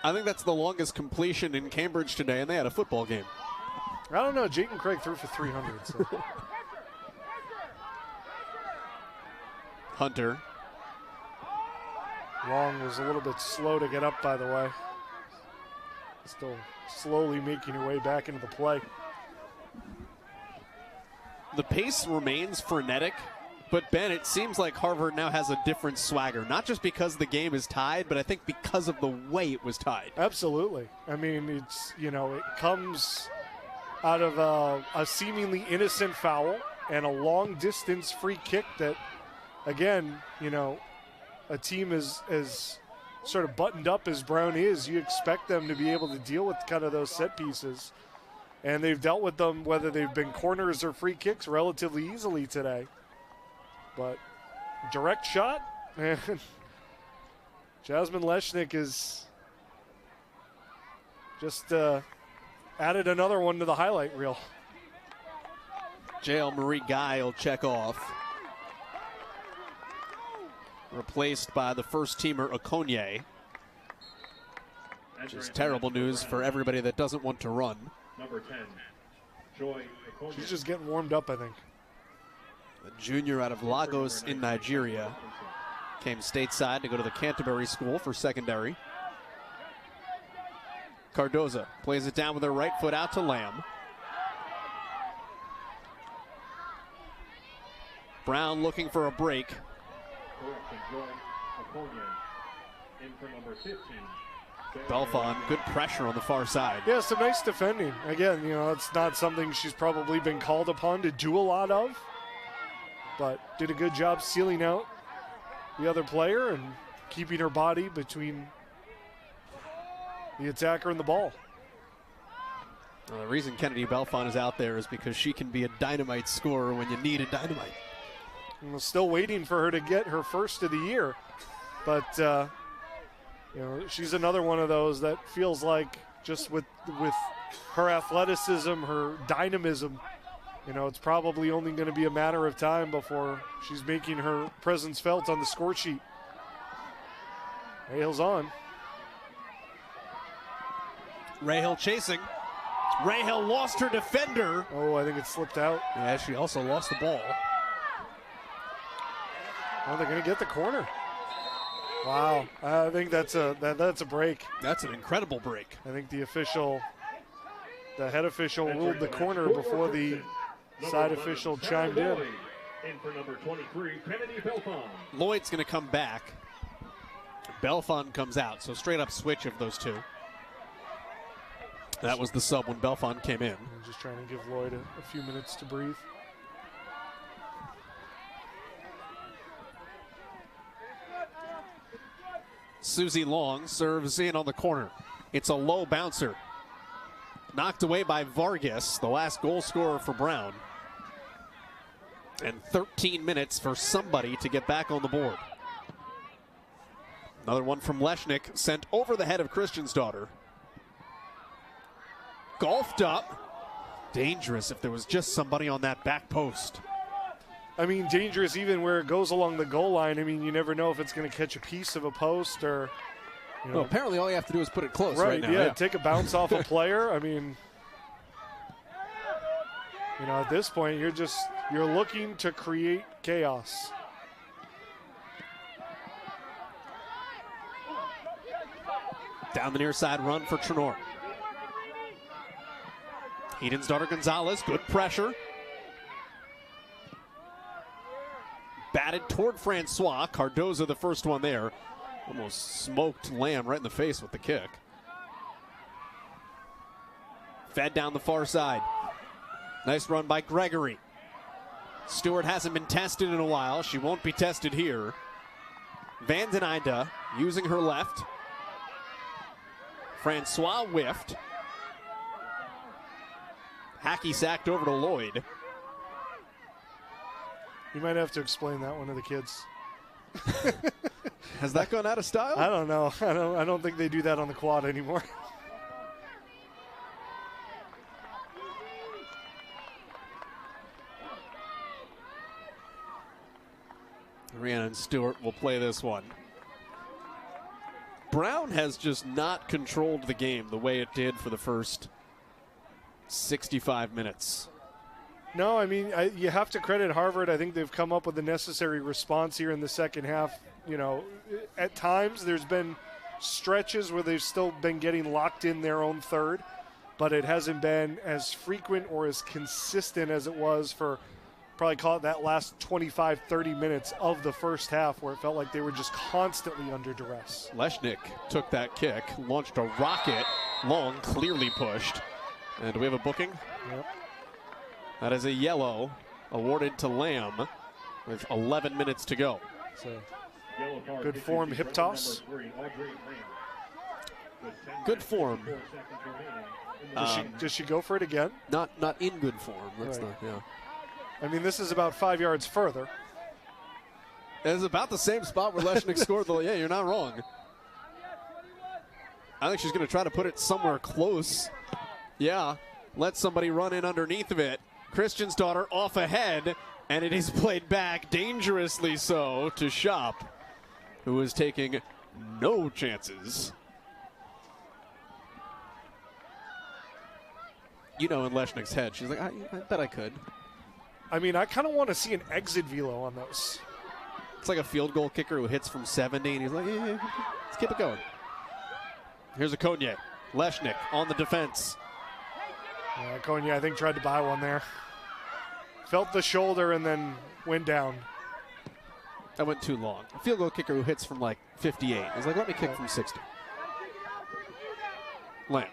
I think that's the longest completion in Cambridge today, and they had a football game. I don't know. Jayden Craig threw for 300. So. Hunter. Long was a little bit slow to get up, by the way. Still slowly making her way back into the play. The pace remains frenetic, but Ben, it seems like Harvard now has a different swagger. Not just because the game is tied, but I think because of the way it was tied. Absolutely. I mean, it's, it comes out of a seemingly innocent foul and a long distance free kick that, again, a team as sort of buttoned up as Brown is, you expect them to be able to deal with kind of those set pieces. And they've dealt with them, whether they've been corners or free kicks, relatively easily today. But direct shot, and Jasmine Leshnik is just added another one to the highlight reel. JL Marie Guy will check off. Replaced by the first-teamer Okonye. Which is terrible news for everybody that doesn't want to run. Number 10, Joy Okonye. She's just getting warmed up, I think. The junior out of Lagos in Nigeria. Came stateside to go to the Canterbury School for secondary. Cardoza plays it down with her right foot out to Lamb. Brown looking for a break. Belfon, good pressure on the far side. Yeah, some nice defending. Again, it's not something she's probably been called upon to do a lot of, but did a good job sealing out the other player and keeping her body between the attacker and the ball. Well, the reason Kennedy Belfon is out there is because she can be a dynamite scorer when you need a dynamite. And we're still waiting for her to get her first of the year, but she's another one of those that feels like just with her athleticism, her dynamism, it's probably only going to be a matter of time before she's making her presence felt on the score sheet. Rahill's on. Rahill chasing. Rahill lost her defender. Oh, I think it slipped out. Yeah, she also lost the ball. Oh, they're going to get the corner. Wow, I think that's a break. That's an incredible break. I think the head official ruled the corner before the side official chimed in. For number 23, Kennedy Belfon. Lloyd's going to come back. Belfon comes out, so straight up switch of those two. That was the sub when Belfon came in. I'm just trying to give Lloyd a few minutes to breathe. Susie Long serves in on the corner. It's a low bouncer. Knocked away by Vargas, the last goal scorer for Brown. And 13 minutes for somebody to get back on the board. Another one from Leshnik, sent over the head of Christian's daughter. Golfed up. Dangerous if there was just somebody on that back post. I mean, dangerous even where it goes along the goal line. I mean, you never know if it's going to catch a piece of a post or, Well, apparently all you have to do is put it close right now. Yeah, take a bounce off a player. I mean, at this point, you're looking to create chaos. Down the near side run for Trenor. Eden's daughter Gonzalez, good pressure. Batted toward Francois. Cardoza the first one there. Almost smoked Lamb right in the face with the kick. Fed down the far side. Nice run by Gregory. Stewart hasn't been tested in a while. She won't be tested here. Van den Einde using her left. Francois whiffed. Hackey sacked over to Lloyd. You might have to explain that one to the kids. Has that gone out of style? I don't know. I don't think they do that on the quad anymore. Rhiannon Stewart will play this one. Brown has just not controlled the game the way it did for the first 65 minutes. No, I mean, you have to credit Harvard. I think they've come up with the necessary response here in the second half. At times there's been stretches where they've still been getting locked in their own third, but it hasn't been as frequent or as consistent as it was for probably call it that last 25, 30 minutes of the first half where it felt like they were just constantly under duress. Leshnik took that kick, launched a rocket, Long clearly pushed. And do we have a booking? Yep. That is a yellow awarded to Lamb with 11 minutes to go. So, good form hip toss. Good form. Does she go for it again? Not in good form. That's Right. not, yeah. I mean, this is about 5 yards further. It's about the same spot where Leshnik scored. Yeah, you're not wrong. I think she's going to try to put it somewhere close. Yeah, let somebody run in underneath of it. Christian's daughter off ahead, and it is played back dangerously so to Shop, who is taking no chances. In Leshnik's head, she's like, I bet I could. I mean, I kind of want to see an exit velo on those. It's like a field goal kicker who hits from 70, and he's like, yeah, let's keep it going. Here's a Konye. Leshnik on the defense. Konye, I think, tried to buy one there. Felt the shoulder and then went down. That went too long. A field goal kicker who hits from like 58. He's like, let me kick from 60. Lamb.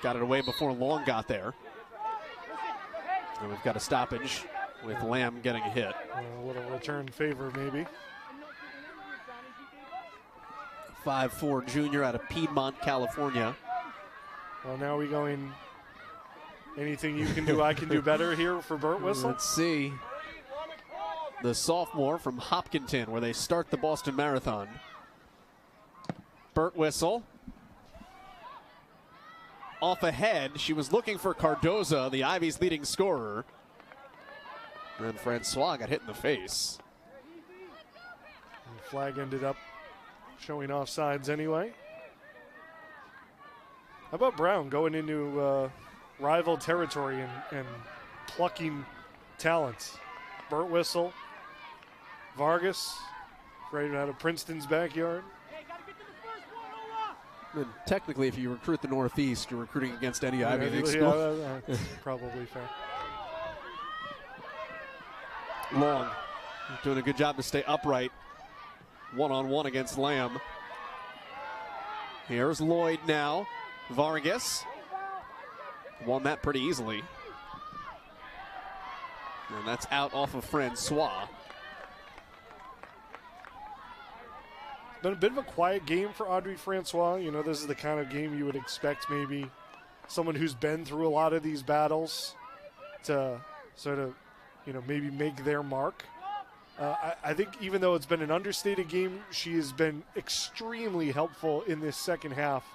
Got it away before Long got there. And we've got a stoppage with Lamb getting a hit. A little return favor, maybe. 5'4" junior out of Piedmont, California. Well, now we going anything you can do, I can do better here for Burt Whistle. Let's see. The sophomore from Hopkinton, where they start the Boston Marathon. Burt Whistle. Off ahead, she was looking for Cardoza, the Ivy's leading scorer. And Francois got hit in the face. And the flag ended up showing offsides anyway. How about Brown going into rival territory and plucking talents? Burt Whistle, Vargas, right out of Princeton's backyard. And technically, if you recruit the Northeast, you're recruiting against any Ivy League school. That's probably fair. Long doing a good job to stay upright. One-on-one against Lamb. Here's Lloyd now. Vargas won that pretty easily. And that's out off of Francois. Been a bit of a quiet game for Audrey Francois. You know, this is the kind of game you would expect maybe someone who's been through a lot of these battles to sort of, you know, maybe make their mark. I think even though it's been an understated game, she has been extremely helpful in this second half,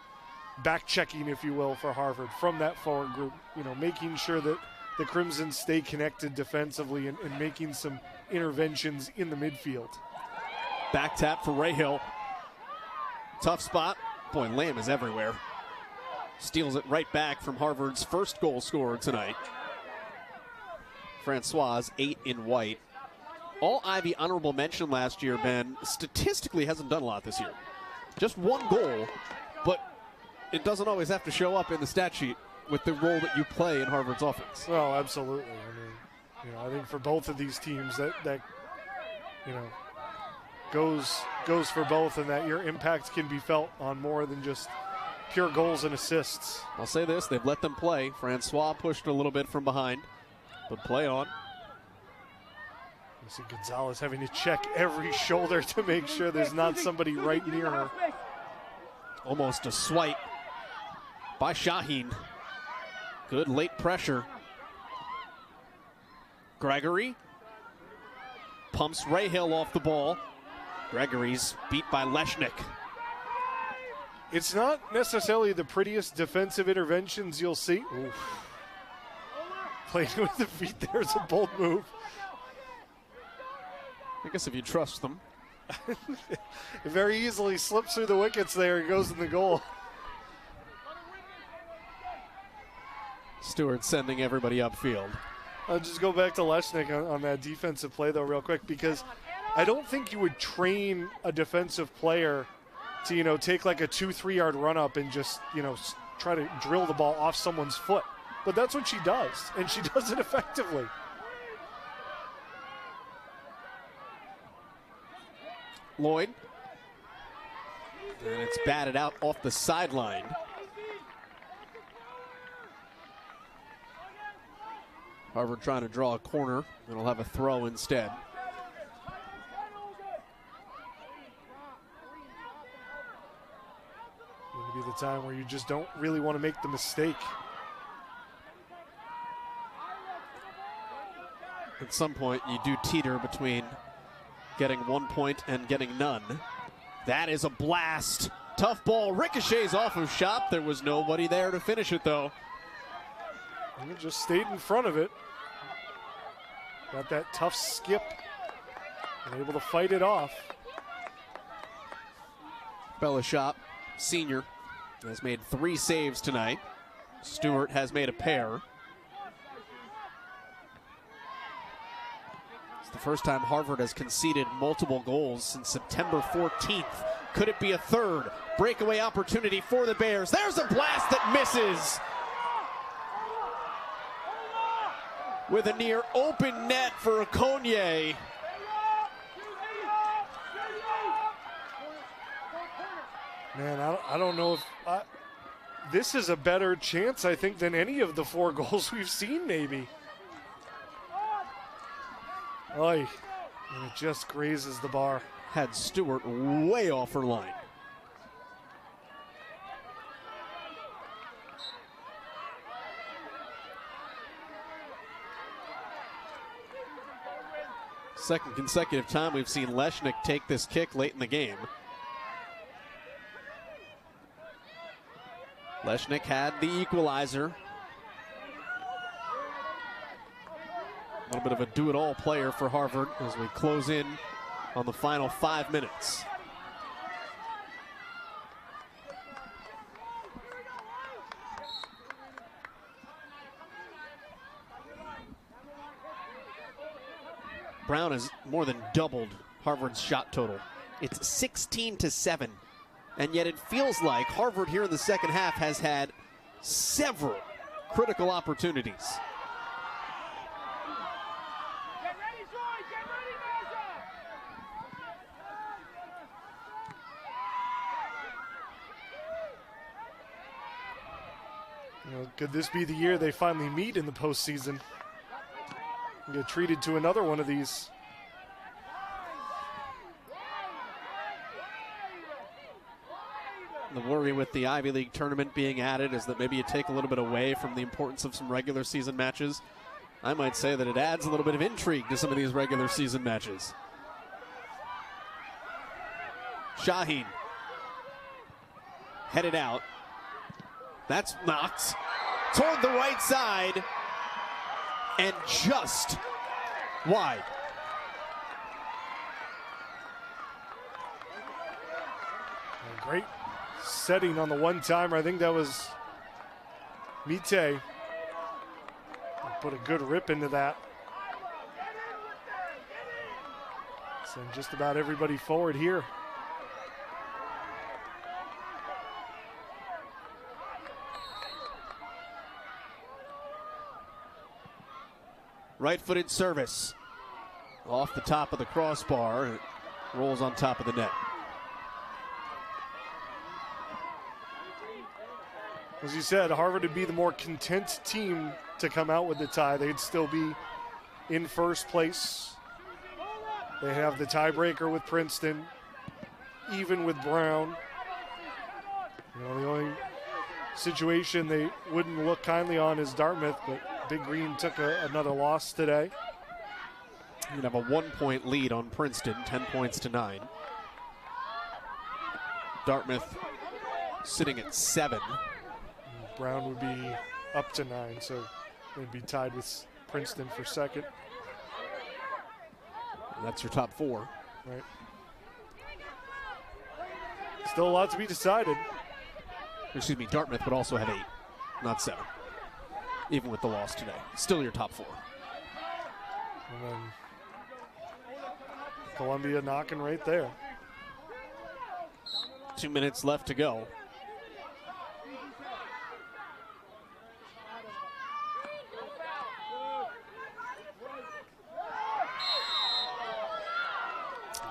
back-checking, if you will, for Harvard from that forward group, you know, making sure that the Crimson stay connected defensively and making some interventions in the midfield. Back tap for Rahill. Tough spot. Boy, Lamb is everywhere. Steals it right back from Harvard's first goal scorer tonight. Francois, 8 in white. All Ivy honorable mention last year, Ben, statistically hasn't done a lot this year. Just one goal, but it doesn't always have to show up in the stat sheet with the role that you play in Harvard's offense. Well, absolutely. I mean, you know, I think for both of these teams that you know, goes for both, and that your impact can be felt on more than just pure goals and assists. I'll say this, they've let them play. Francois pushed a little bit from behind, but play on. You see Gonzalez having to check every shoulder to make sure there's not somebody right near her. Almost a swipe by Shaheen. Good late pressure. Gregory pumps Rahill off the ball. Gregory's beat by Leshnik. It's not necessarily the prettiest defensive interventions you'll see. Oof. Playing with the feet there is a bold move. I guess if you trust them. It very easily slips through the wickets there and goes in the goal. Stewart sending everybody upfield. I'll just go back to Leshnik on that defensive play, though, real quick, because I don't think you would train a defensive player to, you know, take like a 2-3 yard run up and just, you know, try to drill the ball off someone's foot. But that's what she does, and she does it effectively. Lloyd. And it's batted out off the sideline. Harvard trying to draw a corner, and it'll have a throw instead. Going to be the time where you just don't really want to make the mistake. At some point, you do teeter between getting 1 point and getting none. That is a blast. Tough ball ricochets off of Shop. There was nobody there to finish it, though. And it just stayed in front of it. Got that tough skip. And able to fight it off. Bella Shop, senior, has made 3 saves tonight. Stewart has made a pair. It's the first time Harvard has conceded multiple goals since September 14th. Could it be a third? Breakaway opportunity for the Bears. There's a blast that misses. With a near open net for Okonye. Man, I don't know if this is a better chance, I think, than any of the 4 goals we've seen, maybe. Oy, and it just grazes the bar. Had Stewart way off her line. Second consecutive time we've seen Leshnik take this kick late in the game. Leshnik had the equalizer. A little bit of a do-it-all player for Harvard as we close in on the final 5 minutes. Brown has more than doubled Harvard's shot total. It's 16-7. And yet it feels like Harvard here in the second half has had several critical opportunities. Get ready, Troy! Get ready, Well, could this be the year they finally meet in the postseason? Get treated to another one of these. The worry with the Ivy League tournament being added is that maybe you take a little bit away from the importance of some regular season matches. I might say that it adds a little bit of intrigue to some of these regular season matches. Shaheen headed out. That's knocked toward the right side and just wide. Great setting on the one-timer. I think that was Mite. Put a good rip into that. Send just about everybody forward here. Right-footed service off the top of the crossbar. It rolls on top of the net. As you said, Harvard would be the more content team to come out with the tie. They'd still be in first place. They have the tiebreaker with Princeton, even with Brown. You know, the only situation they wouldn't look kindly on is Dartmouth, but Big Green took another loss today. You'd have a 1-point lead on Princeton, 10 points to 9. Dartmouth sitting at 7. Brown would be up to 9, so they'd be tied with Princeton for second. That's your top 4. Right. Still a lot to be decided. Excuse me, Dartmouth would also have 8, not 7. Even with the loss today. Still your top 4. And then Columbia knocking right there. 2 minutes left to go.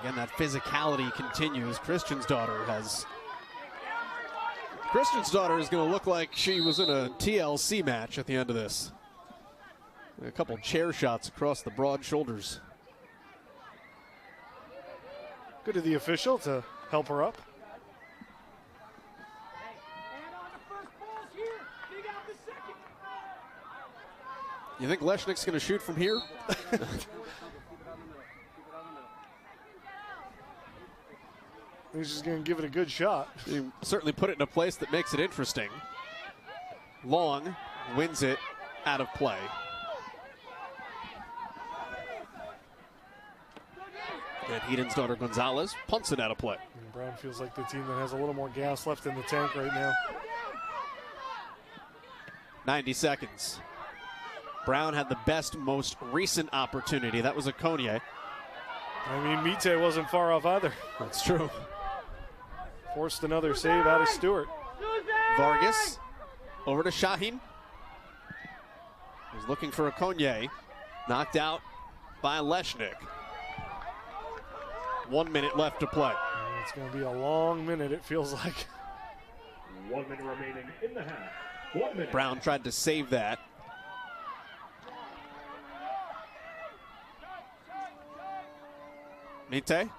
Again, that physicality continues. Christian's daughter is going to look like she was in a TLC match at the end of this. A couple chair shots across the broad shoulders. Good of the official to help her up. You think Leshnik's going to shoot from here? He's just going to give it a good shot. You certainly put it in a place that makes it interesting. Long wins it out of play. And Heaton's daughter Gonzalez punts it out of play. And Brown feels like the team that has a little more gas left in the tank right now. 90 seconds. Brown had the best, most recent opportunity. That was a Konye. I mean, Mite wasn't far off either. That's true. Forced another save out of Stewart. Vargas over to Shaheen. He's looking for a Konye. Knocked out by Leshnik. 1 minute left to play. It's going to be a long minute, it feels like. 1 minute remaining in the half. 1 minute. Brown tried to save that. Mite.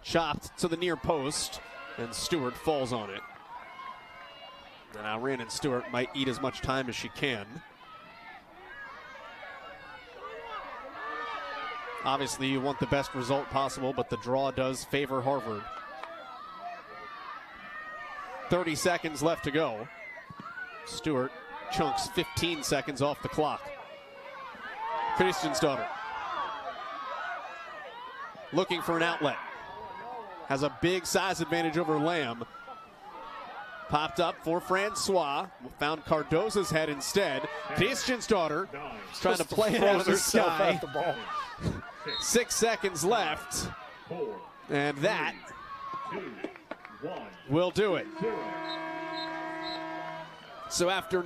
Chopped to the near post, and Stewart falls on it. And now Rhiannon Stewart might eat as much time as she can. Obviously, you want the best result possible, but the draw does favor Harvard. 30 seconds left to go. Stewart chunks 15 seconds off the clock. Christiansdottir looking for an outlet. Has a big size advantage over Lamb. Popped up for Francois. Found Cardoza's head instead. Christiansdottir trying to play it out of the sky. 6 seconds left. And that will do it. So after